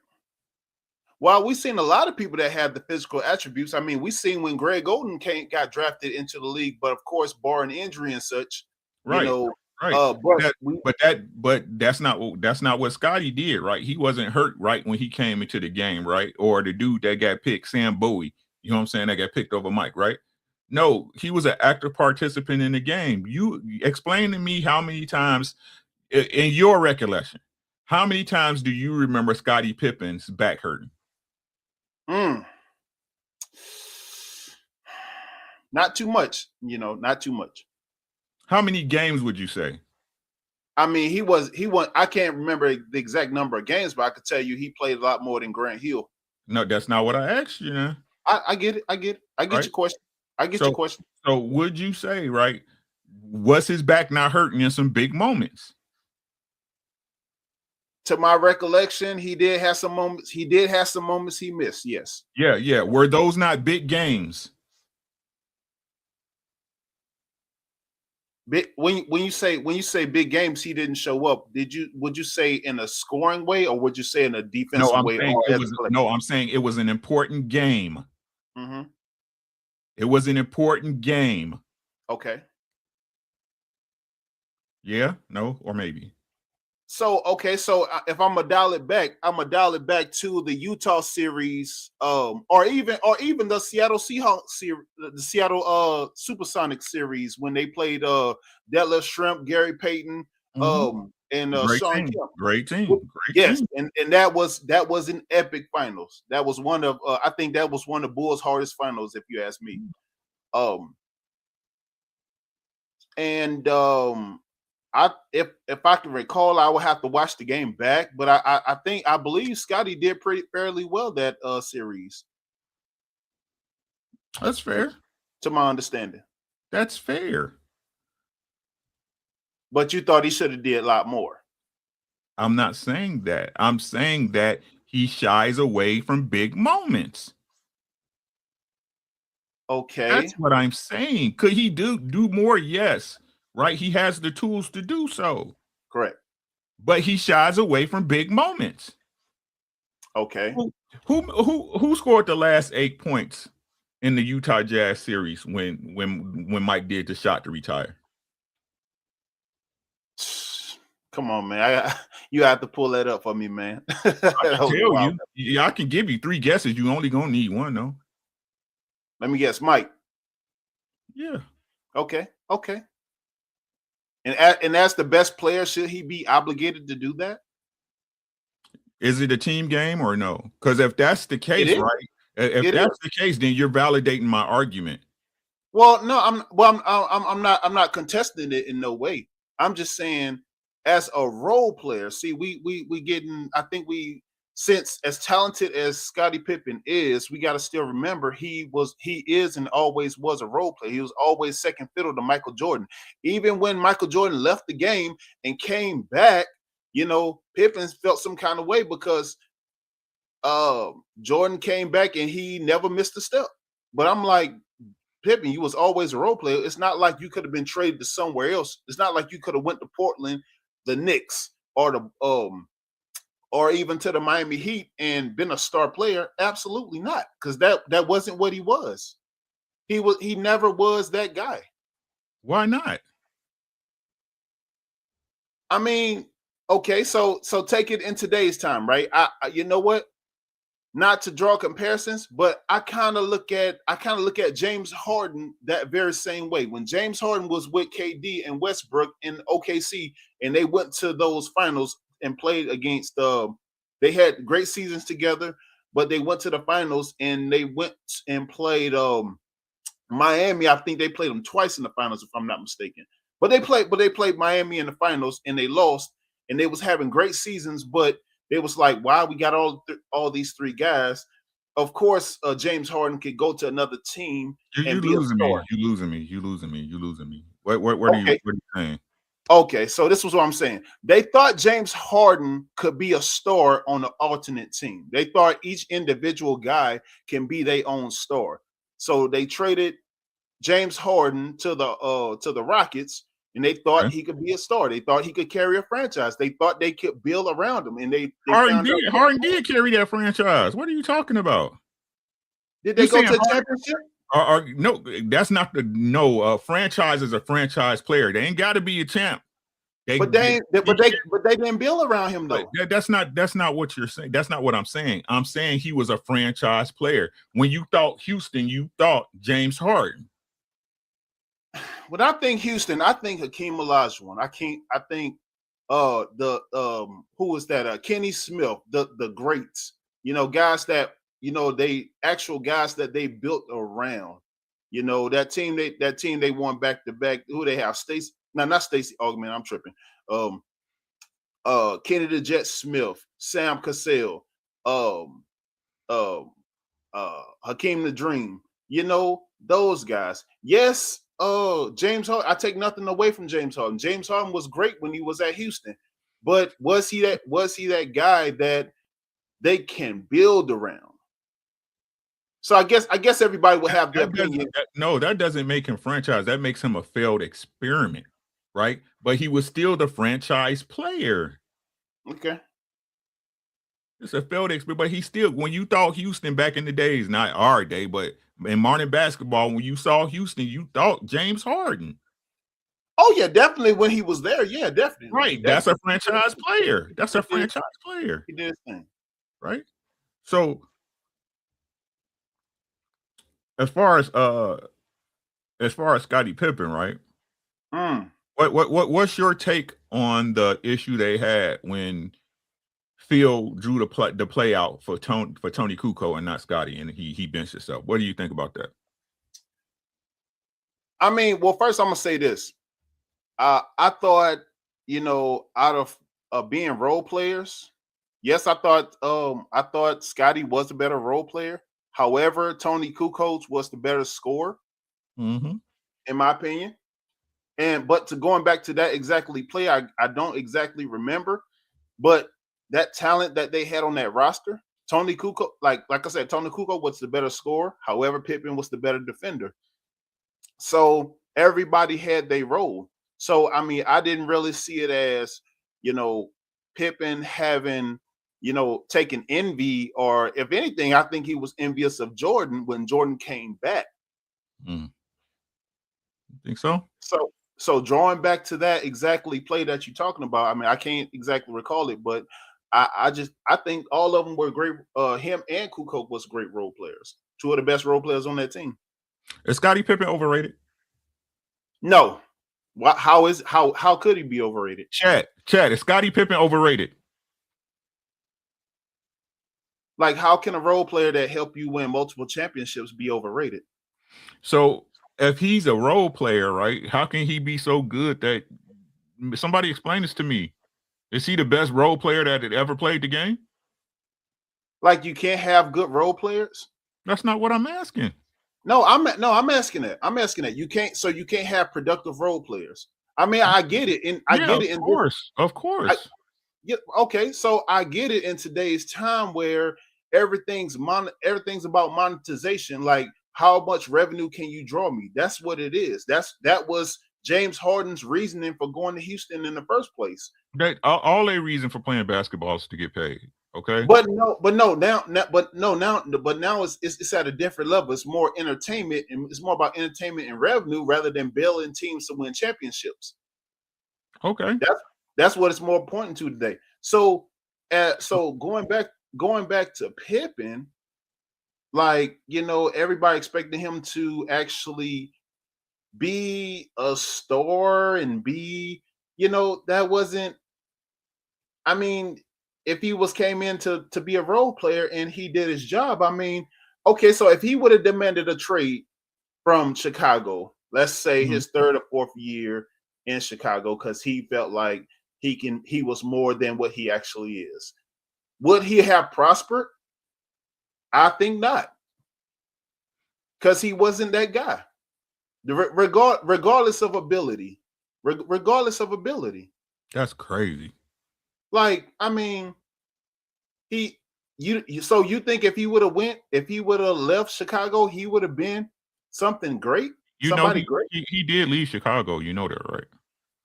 Well, we've seen a lot of people that have the physical attributes. I mean, we've seen when Greg Oden got drafted into the league, but of course, barring injury and such, right. Right. But that's not what Scottie did, right? He wasn't hurt right when he came into the game, right? Or the dude that got picked, Sam Bowie, you know what I'm saying, that got picked over Mike, right? No, he was an active participant in the game. You explain to me how many times, in your recollection, how many times do you remember Scottie Pippen's back hurting? Not too much, not too much. How many games would you say? I mean, he won. I can't remember the exact number of games, but I could tell you he played a lot more than Grant Hill. No, that's not what I asked you. Now I get it. I get your question. Your question. So would you say, right, was his back not hurting in some big moments? To my recollection, he did have some moments. He did have some moments he missed. Yes. Yeah. Were those not big games? When you say big games, he didn't show up. Would you say in a scoring way, or would you say in a defensive way? I'm saying it was an important game. Mm-hmm. It was an important game. Okay. Yeah, no, or maybe. So if I'm gonna dial it back, to the Utah series, or even the Seattle Seahawks series, the Seattle Supersonic series when they played Detlef Schrempf, Gary Payton, and Sean Kemp. Great team. Yes, and that was an epic finals. That was one of I think that was one of Bulls' hardest finals, if you ask me. If I can recall, I would have to watch the game back, but I believe Scottie did fairly well that series. That's fair. To my understanding. That's fair. But you thought he should have did a lot more. I'm not saying that. I'm saying that he shies away from big moments. Okay. That's what I'm saying. Could he do more? Yes. Right? He has the tools to do so. Correct. But he shies away from big moments. Okay. Who scored the last 8 points in the Utah Jazz series when Mike did the shot to retire? Come on, man. You have to pull that up for me, man. I can tell you. Yeah, I can give you 3 guesses. You only gonna need one, though. Let me guess, Mike. Yeah. Okay. And as the best player, should he be obligated to do that? Is it a team game or no? Because if that's the case, right? If that's the case, then you're validating my argument. Well, no, I'm not contesting it in no way. I'm just saying, as a role player, see, we getting. I think since as talented as Scottie Pippen is, we got to still remember he is and always was a role player. He was always second fiddle to Michael Jordan. Even when Michael Jordan left the game and came back, Pippen felt some kind of way because Jordan came back and he never missed a step. But I'm like, Pippen, you was always a role player. It's not like you could have been traded to somewhere else. It's not like you could have went to Portland, the Knicks, or the or even to the Miami Heat and been a star player. Absolutely not, because that wasn't what he was. He never was that guy. Why not? I mean, okay, so take it in today's time, right? I you know what? Not to draw comparisons, but I kind of look at James Harden that very same way. When James Harden was with KD and Westbrook in OKC, and they went to those finals and played against they had great seasons together, but they went to the finals and they went and played Miami. I think they played them twice in the finals, if I'm not mistaken. But they played Miami in the finals and they lost, and they was having great seasons, but they was like, wow, we got all these 3 guys. Of course, James Harden could go to another team and be a star. You losing me. What are you saying? Okay, so this was what I'm saying. They thought James Harden could be a star on an alternate team. They thought each individual guy can be their own star. So they traded James Harden to the Rockets, and they thought he could be a star. They thought he could carry a franchise. They thought they could build around him, and Harden did carry that franchise. What are you talking about? Did they go to the championship? No, that's not franchise is a franchise player. They ain't got to be a champ. But they didn't build around him though. That's not what you're saying. That's not what I'm saying. I'm saying he was a franchise player. When you thought Houston, you thought James Harden. When I think Houston, I think Hakeem Olajuwon. I think who was that? Kenny Smith, the greats. Guys that they actual guys that they built around. That team they won back to back. Who they have? Stacey? No, not Stacey Augman. I'm tripping. Kenny the Jet Smith, Sam Cassell, Hakeem the Dream. Those guys. Yes. James Harden. I take nothing away from James Harden. James Harden was great when he was at Houston, but was he that guy that they can build around? So I guess everybody would have their opinion. That doesn't make him franchise. That makes him a failed experiment, right? But he was still the franchise player. Okay. It's a failed experiment, but he still, when you thought Houston back in the days, not our day, but in modern basketball, when you saw Houston, you thought James Harden. Oh, yeah, definitely when he was there. Yeah, definitely. Right. That's a franchise player. That's a franchise player. He did his thing. Right. So as far as Scottie Pippen, right? What's your take on the issue they had when Phil drew the play out for Tony Kukoc and not Scottie, and he benched himself? What do you think about that? I mean, well, first I'm gonna say this. I thought, out of being role players, yes, I thought Scottie was a better role player. However, Tony Kukoc was the better scorer, in my opinion. But to going back to that exactly play, I don't exactly remember, but that talent that they had on that roster, Tony Kukoc, like I said, Tony Kukoc was the better scorer. However, Pippen was the better defender. So everybody had their role. So I mean, I didn't really see it as, Pippen having, taken envy, or if anything, I think he was envious of Jordan when Jordan came back. You think so? So drawing back to that exactly play that you're talking about, I mean, I can't exactly recall it, but I think all of them were great. Him and Kukoc was great role players. Two of the best role players on that team. Is Scottie Pippen overrated? No. How could he be overrated? Chad, is Scottie Pippen overrated? Like, how can a role player that helped you win multiple championships be overrated? So if he's a role player, right, how can he be so good that somebody explain this to me? Is he the best role player that had ever played the game? Like, you can't have good role players? That's not what I'm asking. No, I'm asking that. I'm asking that. You can't have productive role players. I mean, I get it. And I get it. Of course. Yeah, okay. So I get it in today's time where everything's about monetization. Like, how much revenue can you draw me? That's what it is. That was James Harden's reasoning for going to Houston in the first place. All their reason for playing basketball is to get paid. Okay. But now it's at a different level. It's more entertainment, and it's more about entertainment and revenue rather than building teams to win championships. Okay. That's what it's more important to today. So going back to Pippen, like, everybody expected him to actually be a star and be, that wasn't. I mean, if he came in to be a role player and he did his job, I mean, okay, so if he would have demanded a trade from Chicago, let's say his third or fourth year in Chicago, because he felt like he was more than what he actually is, would he have prospered? I think not, because he wasn't that guy. Regardless of ability. That's crazy. Like, I mean, so you think if he would have left Chicago, he would have been something great? Great? He did leave Chicago. You know that, right?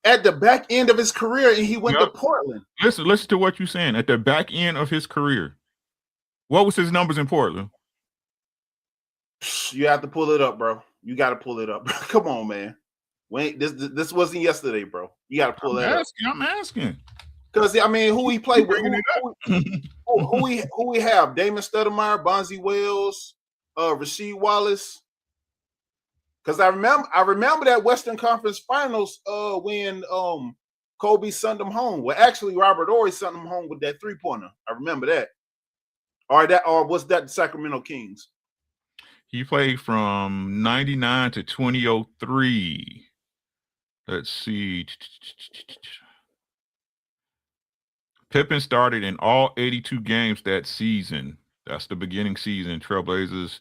At the back end of his career, and he went to Portland. Listen to what you're saying. At the back end of his career, what was his numbers in Portland? You have to pull it up, bro. You got to pull it up. Come on, man. Wait, this wasn't yesterday, bro. You got to pull that up. I'm asking. Because, I mean, who he played with, who we have? Damon Stoudemire, Bonzi Wells, Rasheed Wallace. Because I remember that Western Conference Finals when Kobe sent them home. Well, actually, Robert Horry sent them home with that 3-pointer. I remember that. Or was that the Sacramento Kings? He played from 99 to 2003. Let's see. Pippen started in all 82 games that season. That's the beginning season. Trailblazers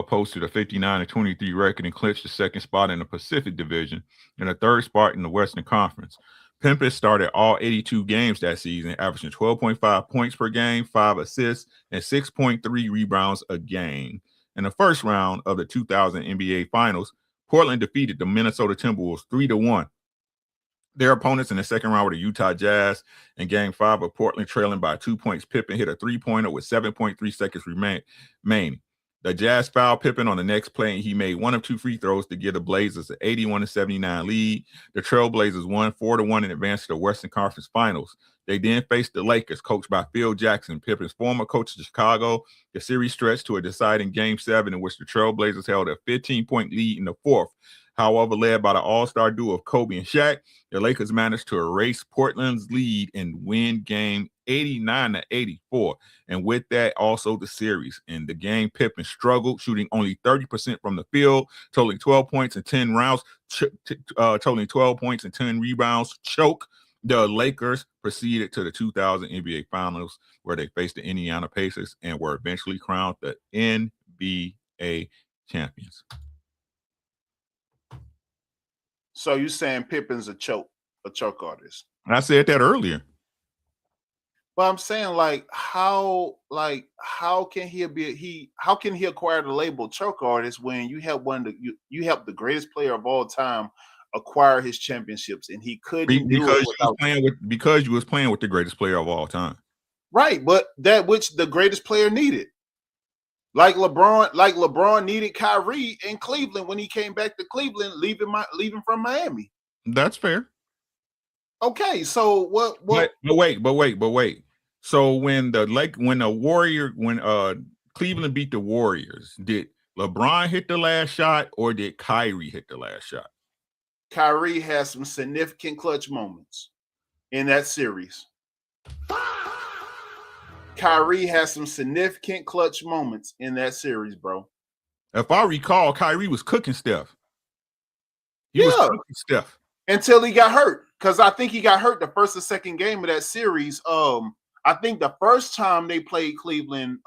posted a 59-23 record and clinched the second spot in the Pacific Division and a third spot in the Western Conference. Pippen started all 82 games that season, averaging 12.5 points per game, 5 assists, and 6.3 rebounds a game. In the first round of the 2000 NBA Finals, Portland defeated the Minnesota Timberwolves 3-1. Their opponents in the second round were the Utah Jazz. In Game 5 of Portland trailing by 2 points, Pippen hit a 3-pointer with 7.3 seconds remaining. The Jazz fouled Pippen on the next play, and he made one of two free throws to give the Blazers an 81-79 lead. The Trailblazers won 4-1 and advanced to the Western Conference Finals. They then faced the Lakers, coached by Phil Jackson, Pippen's former coach of Chicago. The series stretched to a deciding Game 7 in which the Trailblazers held a 15-point lead in the fourth. However, led by the all-star duo of Kobe and Shaq, the Lakers managed to erase Portland's lead and win game 89-84. And with that, also the series. In the game, Pippen struggled, shooting only 30% from the field, totaling 12 points and 10 rebounds. Choke. The Lakers proceeded to the 2000 NBA Finals, where they faced the Indiana Pacers and were eventually crowned the NBA champions. So you saying Pippen's a choke artist? I said that earlier. But I'm saying, how can how can he acquire the label choke artist when you have you help the greatest player of all time acquire his championships, and he couldn't do it without because you was playing with the greatest player of all time. Right, but that which the greatest player needed. Like LeBron needed Kyrie in Cleveland when he came back to Cleveland, leaving from Miami. That's fair. Okay, so what? But wait. So when Cleveland beat the Warriors, did LeBron hit the last shot or did Kyrie hit the last shot? Kyrie has some significant clutch moments in that series. Kyrie has some significant clutch moments in that series, bro. If I recall, Kyrie was cooking Steph. He was cooking Steph. Until he got hurt. Because I think he got hurt the first or second game of that series. I think the first time they played Cleveland,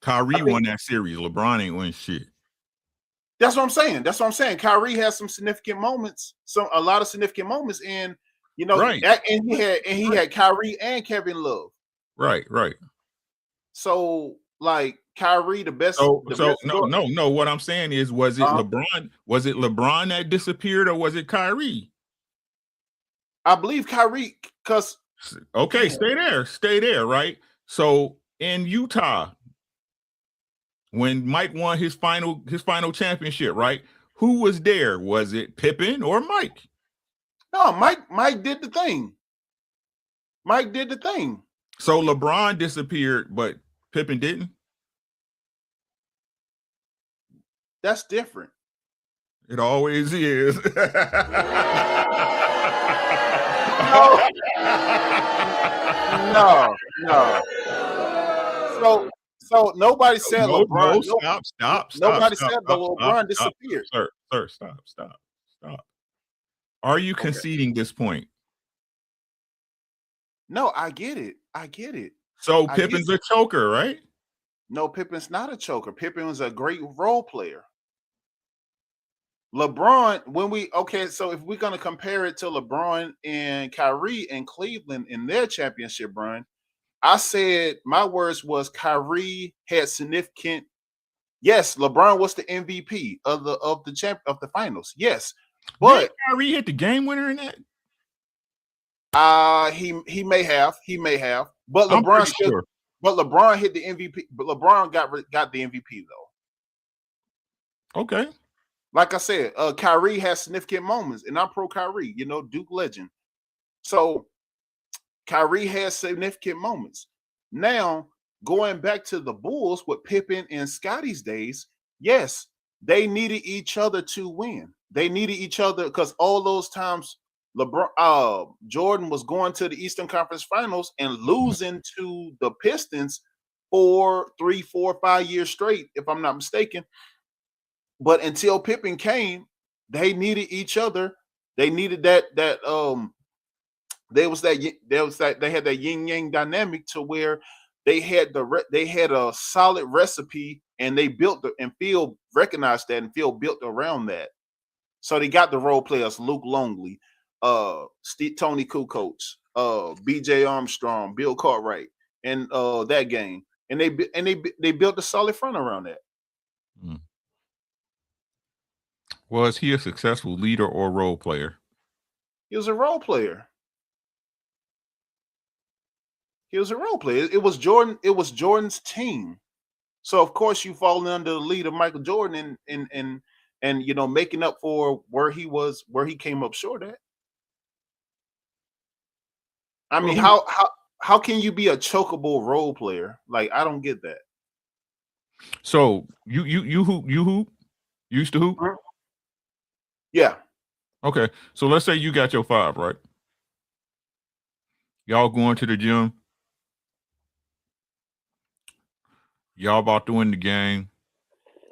Kyrie won that series. LeBron ain't win shit. That's what I'm saying. Kyrie has some significant moments, a lot of significant moments, and right. And he had Kyrie and Kevin Love. Right. So Kyrie, the best. No. What I'm saying is, was it LeBron? Was it LeBron that disappeared, or was it Kyrie? I believe Kyrie, because stay there. Right. So in Utah, when Mike won his final championship, right? Who was there? Was it Pippen or Mike? No, Mike did the thing. Mike did the thing. So LeBron disappeared, but Pippen didn't? That's different. It always is. No. So nobody said LeBron. Stop. Nobody said LeBron disappeared. Sir, stop. Are you conceding this point? No, I get it. So Pippen's a choker, right? No, Pippen's not a choker. Pippen was a great role player. LeBron, so if we're going to compare it to LeBron and Kyrie in Cleveland in their championship run, I said my words was Kyrie had significant. Yes, LeBron was the MVP of the finals. Yes, but did Kyrie hit the game winner in that? He may have, but LeBron sure. But LeBron hit the MVP. But LeBron got the MVP though. Okay. Like I said, Kyrie has significant moments, and I'm pro Kyrie. Duke legend. So Kyrie has significant moments. Now going back to the Bulls with Pippen and Scottie's days, yes, they needed each other to win. They needed each other because all those times Jordan was going to the Eastern Conference Finals and losing to the Pistons for 3, 4, 5 years straight, if I'm not mistaken. But until Pippen came, they needed each other. They needed that they had that yin yang dynamic to where they had a solid recipe, and they built and Phil recognized that, and Phil built around that. So they got the role players: Luke Longley, Tony Kukoc, B.J. Armstrong, Bill Cartwright, and that game, and they built a solid front around that. Was he a successful leader or role player? He was a role player. It was Jordan. It was Jordan's team. So of course you fall under the lead of Michael Jordan and making up for where he came up short at. I mean, how can you be a chokeable role player? Like, I don't get that. So you hoop? You used to hoop? Yeah. Okay. So let's say you got your 5, right? Y'all going to the gym. Y'all about to win the game.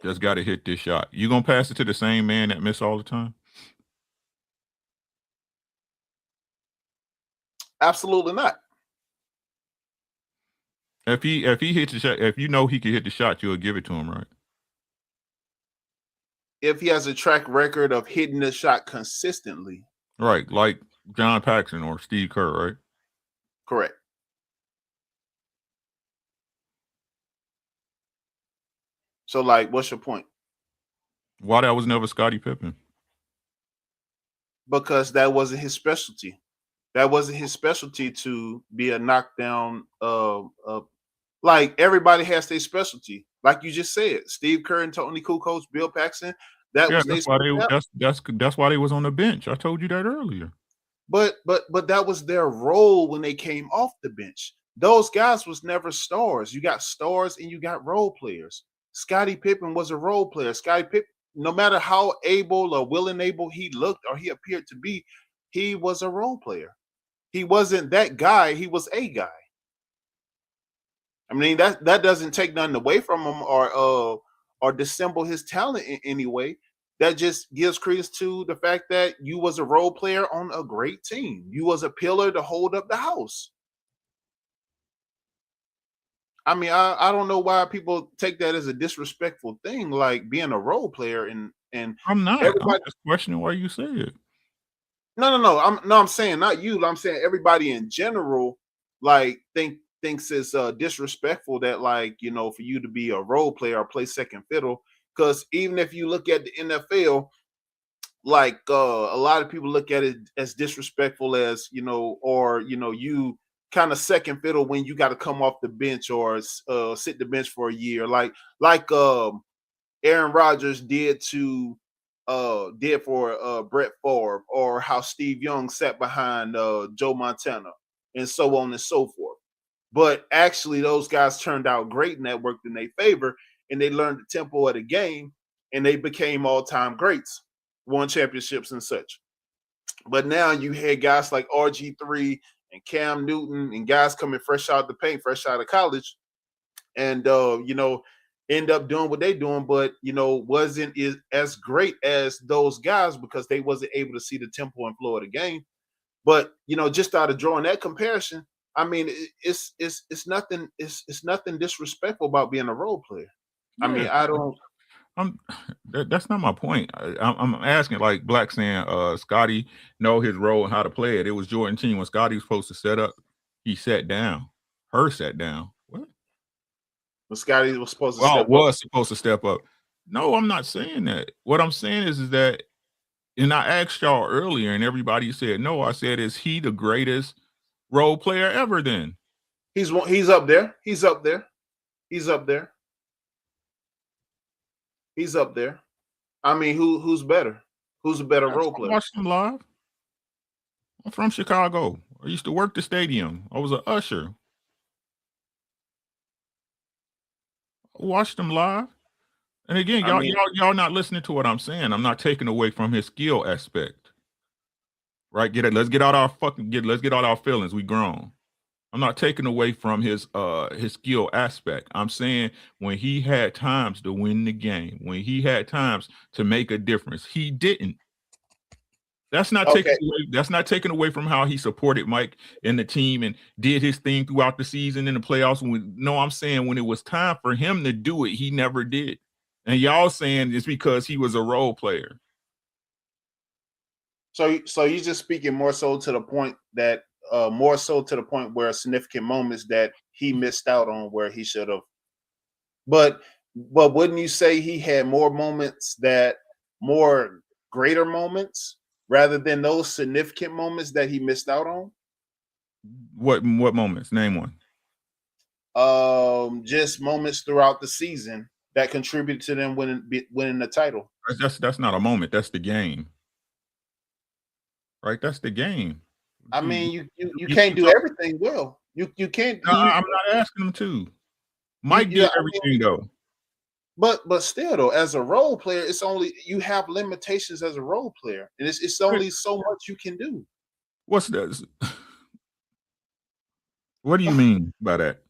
Just got to hit this shot. You gonna pass it to the same man that miss all the time? Absolutely not. If he hits the shot, if you know he can hit the shot, you'll give it to him, right? If he has a track record of hitting the shot consistently. Right, like John Paxson or Steve Kerr, right? Correct. So, like, what's your point? Why that was never Scottie Pippen? Because that wasn't his specialty. That wasn't his specialty to be a knockdown. Like everybody has their specialty. Like you just said, Steve Kerr and Tony Kukoc, Bill Paxton. That Yeah, was their that's why they was on the bench. I told you that earlier. But that was their role when they came off the bench. Those guys was never stars. You got stars and you got role players. Scottie Pippen was a role player. Scottie Pippen, no matter how able or willing able he looked or he appeared to be, he was a role player. He wasn't that guy. He was a guy. I mean, that doesn't take nothing away from him or dissemble his talent in any way. That just gives credence to the fact that you was a role player on a great team. You was a pillar to hold up the house. I mean, I don't know why people take that as a disrespectful thing, like being a role player and I'm not. everybody. I'm just questioning why you say it. No. I'm saying not you. I'm saying everybody in general, like thinks it's disrespectful that, like, you know, for you to be a role player or play second fiddle. Because even if you look at the NFL, like a lot of people look at it as disrespectful as, you know, or you know, you kind of second fiddle when you got to come off the bench or sit the bench for a year, like Aaron Rodgers did for Brett Favre, or how Steve Young sat behind Joe Montana, and so on and so forth. But actually, those guys turned out great, and that worked in their favor, and they learned the tempo of the game, and they became all-time greats, won championships and such. But now you had guys like RG3 and Cam Newton and guys coming fresh out the paint, fresh out of college, and you know, end up doing what they doing, but you know, wasn't as great as those guys because they wasn't able to see the tempo and flow of the game. But you know, just out of drawing that comparison, I mean, it's nothing. It's nothing disrespectful about being a role player. I mean, I don't. That's not my point. I'm asking, like Black saying, Scottie know his role and how to play it. It was Jordan team when Scottie was supposed to set up, he sat down. Her sat down. What? When Scottie was supposed to Well, step up. was supposed to step up. No, I'm not saying that. What I'm saying is that, and I asked y'all earlier, and everybody said no. I said, is he the greatest role player ever? Then he's up there. He's up there. He's up there. He's up there. I mean, who's better? Who's a better role player? I watched him live. I'm from Chicago. I used to work the stadium. I was an usher. I watched him live. And again, y'all not listening to what I'm saying. I'm not taking away from his skill aspect. Right? Let's get out our feelings. We grown. I'm not taking away from his skill aspect. I'm saying when he had times to win the game, when he had times to make a difference, he didn't. That's not taking away from how he supported Mike and the team and did his thing throughout the season and the playoffs. No, I'm saying when it was time for him to do it, he never did. And y'all saying it's because he was a role player. So you're just speaking more so to the point where significant moments that he missed out on where he should have. But wouldn't you say he had more greater moments rather than those significant moments that he missed out on? What moments? Name one. Just moments throughout the season that contributed to them winning the title. That's not a moment. That's the game. Right? That's the game. I mean, you can't do everything well. You can't. I'm not asking him to. Mike did everything though. But still though, as a role player, it's only you have limitations as a role player, and it's only so much you can do. What's that? What do you mean by that?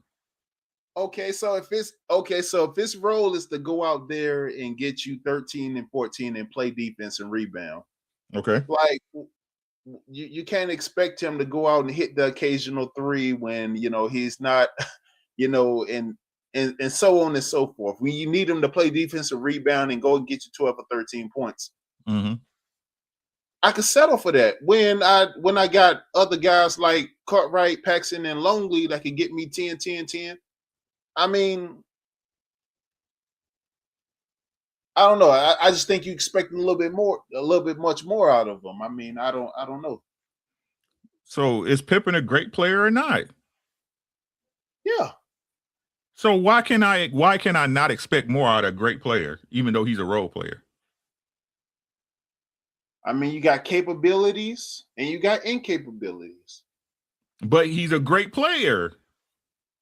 Okay, so if his role is to go out there and get you 13 and 14 and play defense and rebound, okay, like you can't expect him to go out and hit the occasional three when you know he's not, you know, and so on and so forth. When you need him to play defensive rebound and go and get you 12 or 13 points. Mm-hmm. I could settle for that when I got other guys like Cartwright, Paxson, and Longley that could get me 10, 10, 10. I mean, I don't know. I just think you expecting a little bit much more out of them. I mean, I don't know. So is Pippen a great player or not? Yeah. So why can I not expect more out of a great player, even though he's a role player? I mean, you got capabilities and you got incapabilities. But he's a great player.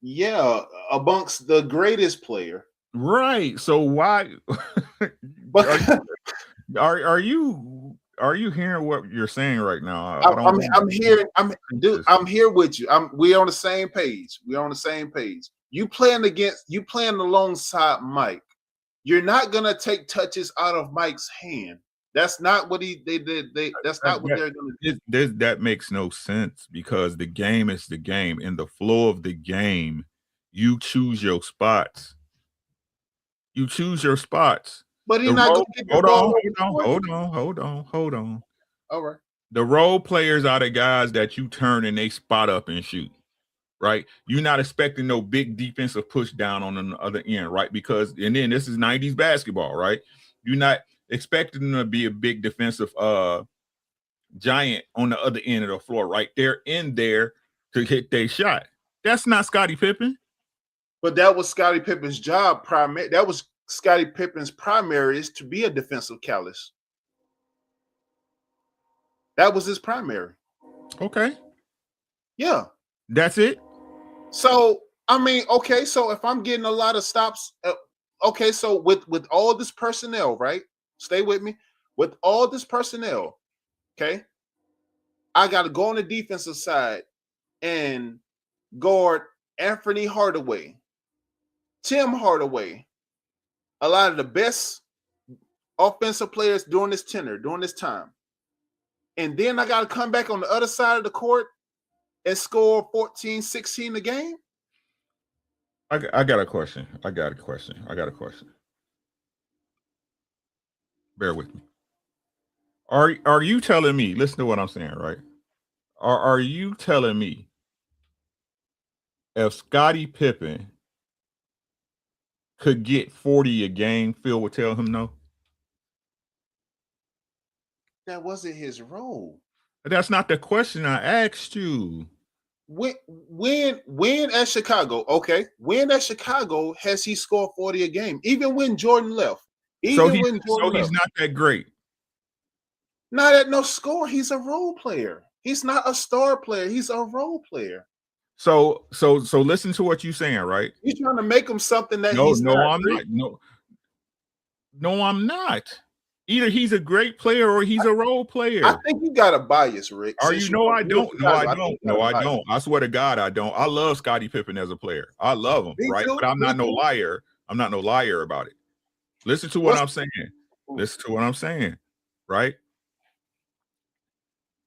Yeah, amongst the greatest player. Right. So why But are you hearing what you're saying right now? I'm here with you. We're on the same page. We're on the same page. You playing alongside Mike. You're not gonna take touches out of Mike's hand. That's not what that's not what they're gonna do. That makes no sense because the game is the game. In the flow of the game, you choose your spots. You choose your spots. But he's not gonna get the ball. Hold on. All right. The role players are the guys that you turn and they spot up and shoot. Right? You're not expecting no big defensive push down on the other end, right? Because and then this is 90s basketball, right? You're not expecting them to be a big defensive giant on the other end of the floor, right? They're in there to hit their shot. That's not Scottie Pippen. But that was Scottie Pippen's job. That was Scottie Pippen's primary, is to be a defensive callous. That was his primary. Okay. Yeah. That's it. So I mean, okay. So if I'm getting a lot of stops, okay. So with all this personnel, right? Stay with me. With all this personnel, okay, I got to go on the defensive side and guard Anthony Hardaway, Tim Hardaway, a lot of the best offensive players during this time. And then I got to come back on the other side of the court and score 14, 16 a game. I got a question. Bear with me. Are you telling me, listen to what I'm saying, right? Are you telling me if Scottie Pippen could get 40 a game, Phil would tell him no? That wasn't his role. That's not the question I asked you. When at Chicago, okay, when at Chicago has he scored 40 a game? Even when Jordan left. He's not that great. Not at no score. He's a role player. He's not a star player. He's a role player. So listen to what you're saying, right? You're trying to make him something that I'm not. No, I'm not. Either he's a great player or he's a role player. I think you got a bias, Rick. I don't. No, I don't. I swear to God, I don't. I love Scottie Pippen as a player. I love him, right? But I'm not no liar. I'm not no liar about it. Listen to what I'm saying. Listen to what I'm saying, right?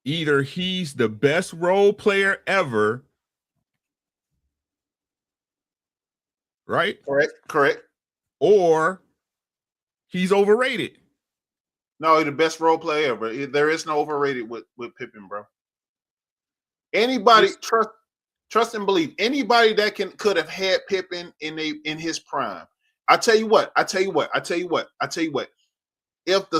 Either he's the best role player ever, right? Correct. Or he's overrated. No, he's the best role player ever. There is no overrated with Pippen, bro. Anybody trust and believe. Anybody that could have had Pippen in his prime. I tell you what. If the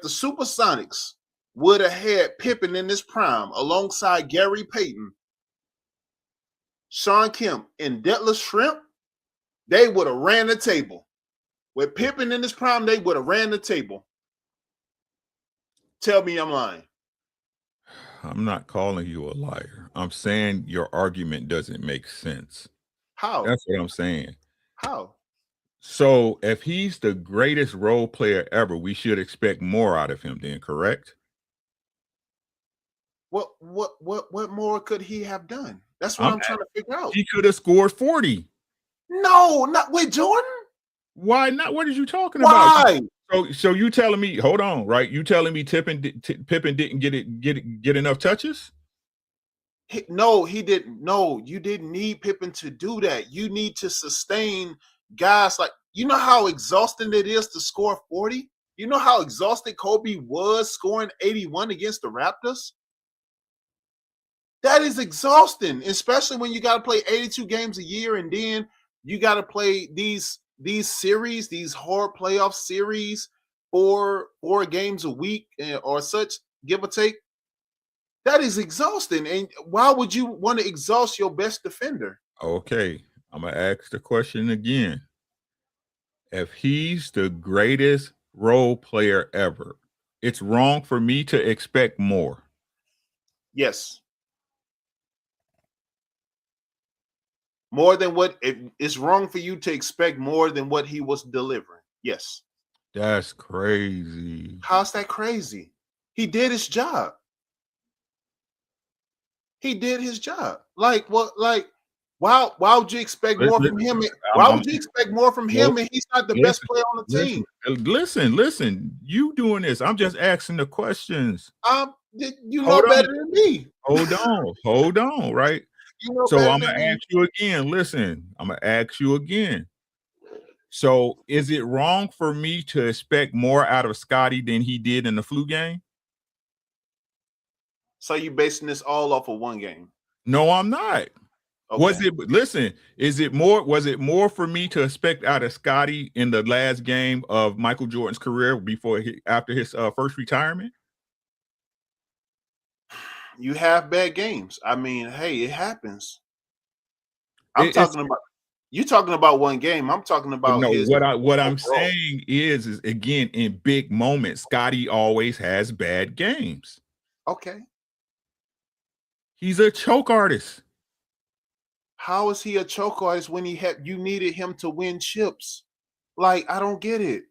Supersonics would have had Pippen in this prime alongside Gary Payton, Sean Kemp, and Detlef Schrempf, they would have ran the table. With Pippen in this prime, they would have ran the table. Tell me I'm lying. I'm not calling you a liar. I'm saying your argument doesn't make sense. How? That's what I'm saying. How? So if he's the greatest role player ever, we should expect more out of him then, correct? What more could he have done? That's what I'm trying to figure out. He could have scored 40. No, not with Jordan. Why not? What are you talking about? So you telling me, hold on, right? You telling me Pippen didn't get enough touches? No, he didn't. No, you didn't need Pippen to do that. You need to sustain guys like, you know how exhausting it is to score 40? You know how exhausted Kobe was scoring 81 against the Raptors? That is exhausting, especially when you got to play 82 games a year and then you got to play these series, these hard playoff series, four games a week or such, give or take. That is exhausting. And why would you want to exhaust your best defender? Okay, I'm going to ask the question again. If he's the greatest role player ever, it's wrong for me to expect more. Yes. More than what it's wrong for you to expect more than what he was delivering. Yes. That's crazy. How's that crazy? He did his job. He did his job. Like what? Like why would you expect more from him? Why would you expect more from him and he's not the best player on the team? Listen. You doing this? I'm just asking the questions. You know better than me. Hold on, right? You know so I'm better gonna than ask you again. Listen, I'm gonna ask you again. So is it wrong for me to expect more out of Scottie than he did in the flu game? So you basing this all off of one game? No, I'm not. Okay. Was it more for me to expect out of Scottie in the last game of Michael Jordan's career after his first retirement? You have bad games. I mean, hey, it happens. You're talking about one game. I'm talking about what I'm saying is again, in big moments, Scottie always has bad games. Okay. He's a choke artist. How is he a choke artist when you needed him to win chips? Like, I don't get it.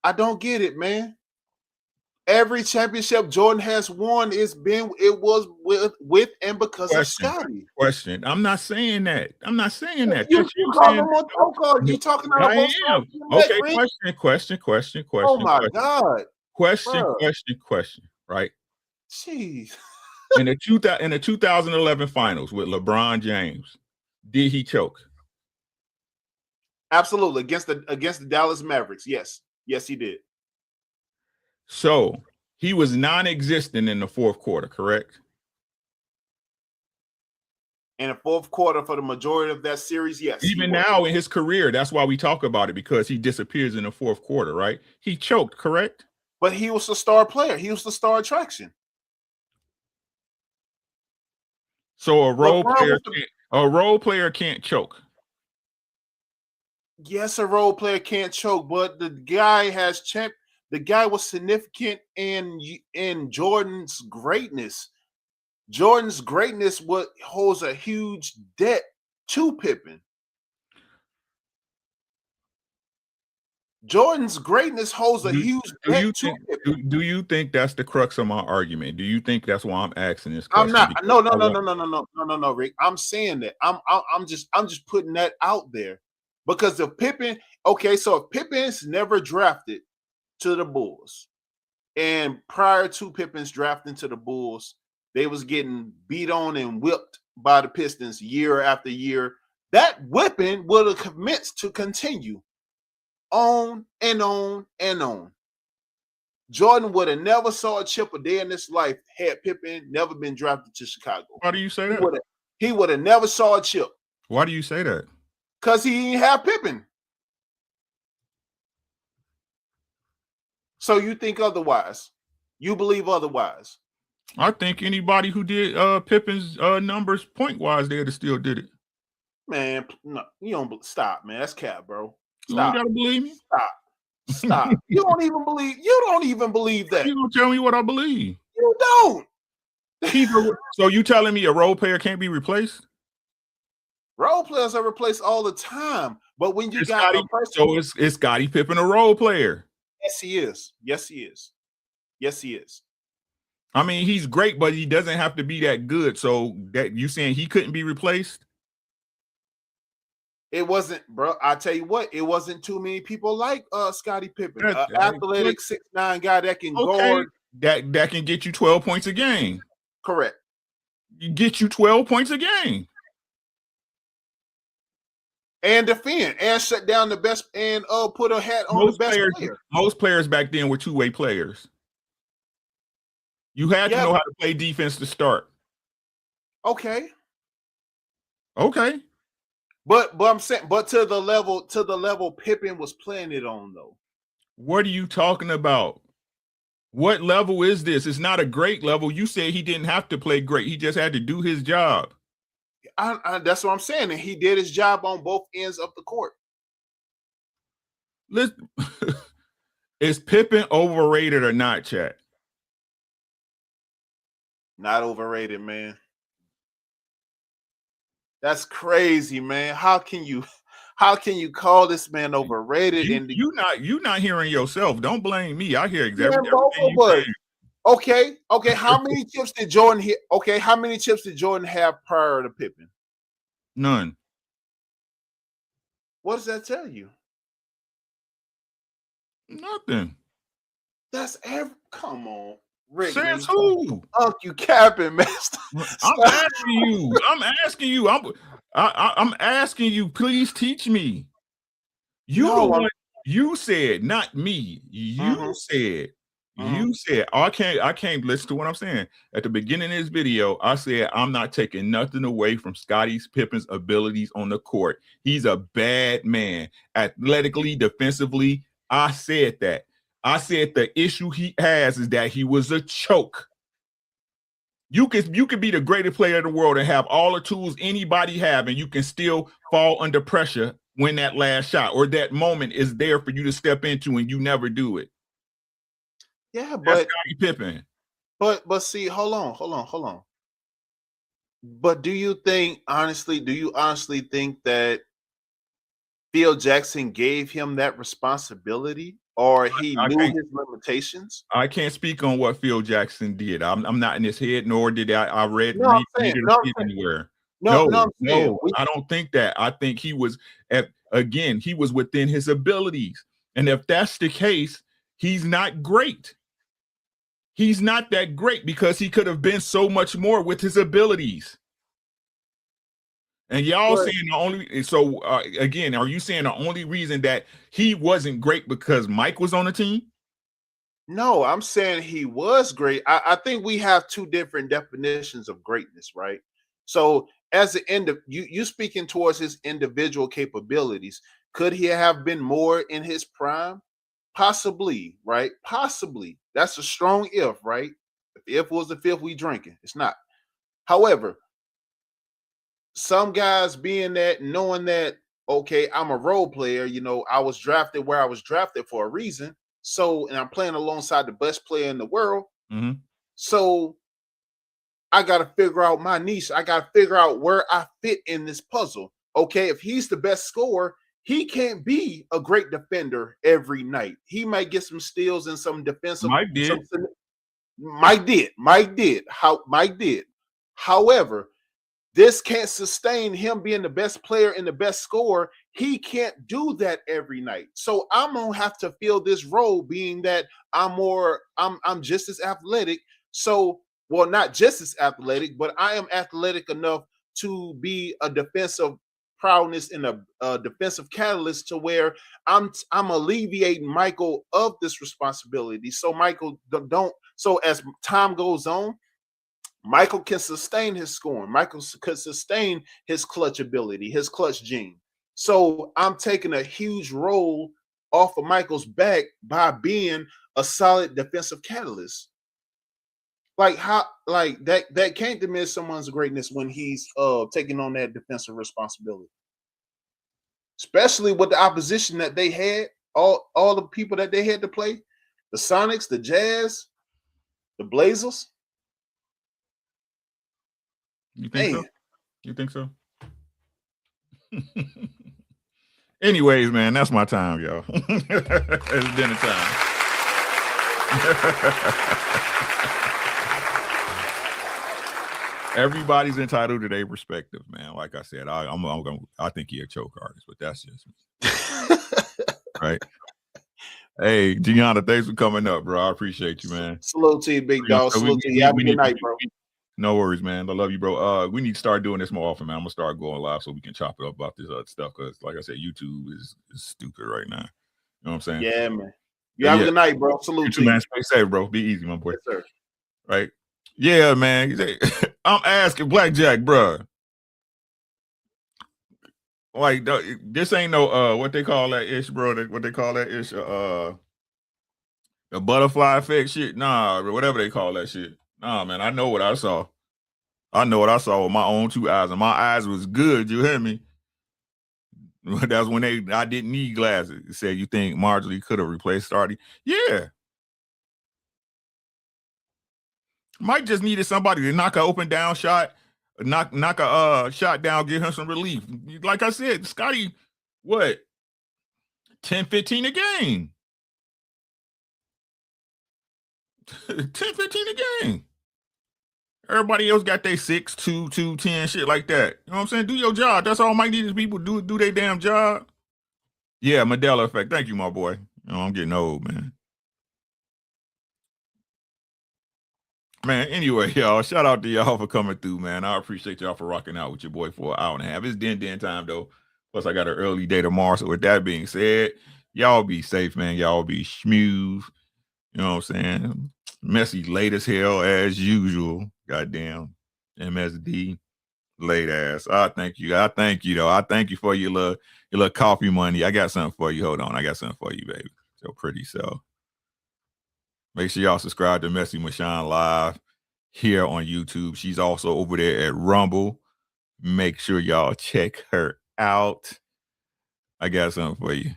I don't get it, man. Every championship Jordan has won was with and because of Scottie. Question. I'm not saying that. You call him a choke artist. You talking about I am. Okay. Question. Oh my God. Question. Right. Jeez. In the 2011 finals with LeBron James, did he choke? Absolutely. Against the Dallas Mavericks. Yes, he did. So he was non-existent in the fourth quarter, correct? In the fourth quarter for the majority of that series, yes. Even now in his career, that's why we talk about it, because he disappears in the fourth quarter, right? He choked, correct? But he was the star player. He was the star attraction. So a role player can't choke. Yes, a role player can't choke, but the guy was significant in Jordan's greatness. Jordan's greatness holds a huge debt to Pippen. Jordan's greatness holds a huge debt to Pippen. Do you think that's the crux of my argument? Do you think that's why I'm asking this question? I'm not. No, Rick. I'm saying that. I'm just putting that out there because if Pippen, so if Pippen's never drafted to the Bulls, and prior to Pippen's drafting to the Bulls, they was getting beat on and whipped by the Pistons year after year, that whipping would have commenced to continue on and on and on. Jordan would have never saw a chip a day in his life had Pippen never been drafted to Chicago. Why do you say that? He would have never saw a chip. Why do you say that? Because he didn't have Pippen. So you think otherwise. You believe otherwise. I think anybody who did Pippen's numbers point-wise, they'd have still did it. Man, no, you don't stop, man. That's cap, bro. Stop. You gotta believe me? Stop. You don't even believe that. You gonna tell me what I believe? You don't. So you telling me a role player can't be replaced? Role players are replaced all the time. But when you got Scottie, so is Scottie Pippen a role player? Yes, he is. I mean, he's great, but he doesn't have to be that good. So that you saying he couldn't be replaced? It wasn't, bro. I tell you what, it wasn't too many people like Scottie Pippen, athletic 6'9" guy that can guard. That can get you 12 points a game. Correct. You get you 12 points a game. and defend and shut down the best and put a hat on the best player. Most players back then were two-way players. You had to know how to play defense to start. Okay. But I'm saying, but to the level Pippen was playing it on, though. What are you talking about? What level is this? It's not a great level. You said he didn't have to play great. He just had to do his job. That's what I'm saying. And he did his job on both ends of the court. Listen, is Pippen overrated or not, chat? Not overrated, man. That's crazy, man. How can you call this man overrated? You not hearing yourself. Don't blame me. I hear everything you say. Okay. How many chips did Jordan hit? Okay, how many chips did Jordan have prior to Pippen? None. What does that tell you? Nothing. That's come on, Rick. Says who? You capping, man. I'm asking you. I'm asking you. Please teach me. You said, not me. You said. You said, I can't listen to what I'm saying. At the beginning of this video, I said, I'm not taking nothing away from Scottie Pippen's abilities on the court. He's a bad man. Athletically, defensively, I said that. I said the issue he has is that he was a choke. You could be the greatest player in the world and have all the tools anybody have, and you can still fall under pressure when that last shot or that moment is there for you to step into and you never do it. Yeah, but that's Scottie Pippen. But see, hold on. But do you honestly think that Phil Jackson gave him that responsibility, or he knew his limitations? I can't speak on what Phil Jackson did. I'm not in his head, nor did I read anywhere. No, I don't think that. I think he was he was within his abilities. And if that's the case, he's not great. He's not that great because he could have been so much more with his abilities. And y'all saying again, are you saying the only reason that he wasn't great because Mike was on the team? No, I'm saying he was great. I think we have two different definitions of greatness, right? So as the end of you speaking towards his individual capabilities, could he have been more in his prime? Possibly, right? Possibly. That's a strong if, right? If was the fifth we drinking. It's not. However, some guys knowing that, okay, I'm a role player, I was drafted where I was drafted for a reason. So, and I'm playing alongside the best player in the world. Mm-hmm. So I got to figure out my niche. I got to figure out where I fit in this puzzle. Okay, if he's the best scorer, he can't be a great defender every night. He might get some steals and some defensive. Mike did. Mike did. However, this can't sustain him being the best player and the best scorer. He can't do that every night. So I'm gonna have to fill this role, being that I'm just as athletic. So, well, not just as athletic, but I am athletic enough to be a defensive prowess and a defensive catalyst to where I'm alleviating Michael of this responsibility. So Michael so as time goes on, Michael can sustain his scoring. Michael could sustain his clutch ability, his clutch gene. So I'm taking a huge role off of Michael's back by being a solid defensive catalyst. Like how, like that can't diminish someone's greatness when he's taking on that defensive responsibility. Especially with the opposition that they had, all the people that they had to play, the Sonics, the Jazz, the Blazers. You think so? You think so? Anyways, man, that's my time, y'all. It's dinner time. Everybody's entitled to their perspective, man. Like I said, I think he's a choke artist, but that's just me. Right. Hey, Gianna, thanks for coming up, bro. I appreciate you, man. Salute to you, big dog. Salute to you. Have a good night, bro. No worries, man. I love you, bro. We need to start doing this more often, man. I'm gonna start going live so we can chop it up about this other stuff. Cause like I said, YouTube is stupid right now. You know what I'm saying? Yeah, man. You have a good night, bro. Salute you to too, you. man. Stay safe, bro. Be easy, my boy. Yes, sir. Right? Yeah, man. I'm asking Blackjack, bro. Like this ain't no what they call that ish, bro. What they call that ish? The butterfly effect shit. Nah, whatever they call that shit. Nah, man. I know what I saw. I know what I saw with my own 2 eyes, and my eyes was good. You hear me? That's when I didn't need glasses. It said, you think Marjorie could have replaced Scottie? Yeah. Mike just needed somebody to knock an open down shot, knock a shot down, give him some relief. Like I said, Scottie, what? 10, 15 a game. 10, 15 a game. Everybody else got their 6, 2, 2, 10, shit like that. You know what I'm saying? Do your job. That's all Mike needs is people do their damn job. Yeah, Mandela effect. Thank you, my boy. You know, I'm getting old, man. Man, anyway, y'all, shout out to y'all for coming through, man. I appreciate y'all for rocking out with your boy for an hour and a half. It's den time, though. Plus, I got an early day tomorrow. So with that being said, y'all be safe, man. Y'all be smooth. You know what I'm saying? Messy late as hell as usual. Goddamn MSD late ass. I thank you. I thank you, though. I thank you for your little coffee money. I got something for you. Hold on. I got something for you, baby. So pretty so. Make sure y'all subscribe to Messy Mashawn Live here on YouTube. She's also over there at Rumble. Make sure y'all check her out. I got something for you.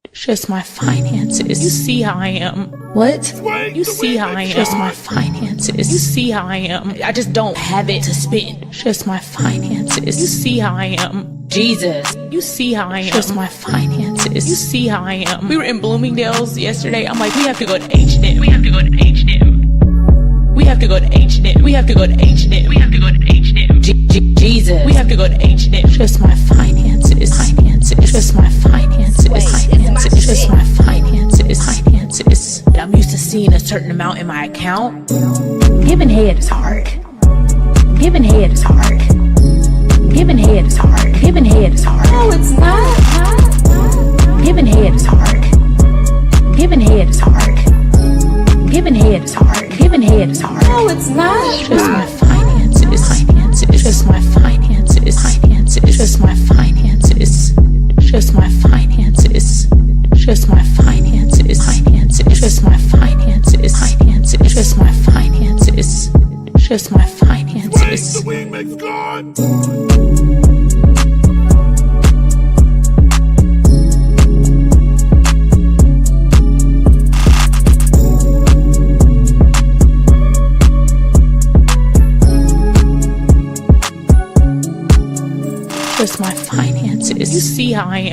It's just my finances. You see how I am. What? You see how I am. Just my finances. You see how I am. I just don't have it to spend. Just my finances. You see how I am. Jesus. You see how I am. Just my finances. You see how I am. We were in Bloomingdale's yesterday. I'm like, we have to go to H&M. We have to go to H&M. We have to go to H&M. We have to go to H&M. We have to go to H&M. Jesus. We have to go to H&M. Just my finances. Finances. Just my finances. Finances. Just my finances. Finances. I'm used to seeing a certain amount in my account. Giving head is hard. Giving head is hard. Giving head is hard. Giving head is hard. No, it's not. Giving head is hard. Giving head is hard. Giving head is hard. Giving head is hard. No, it's not. Just my finances. Finances. Just my finances. Finances. Just my finances. Just my finances. Just my finances. Finances. Just my finances. Finances. Just my finances. Just my finances. The wing makes God. Just my finances. You see how I am.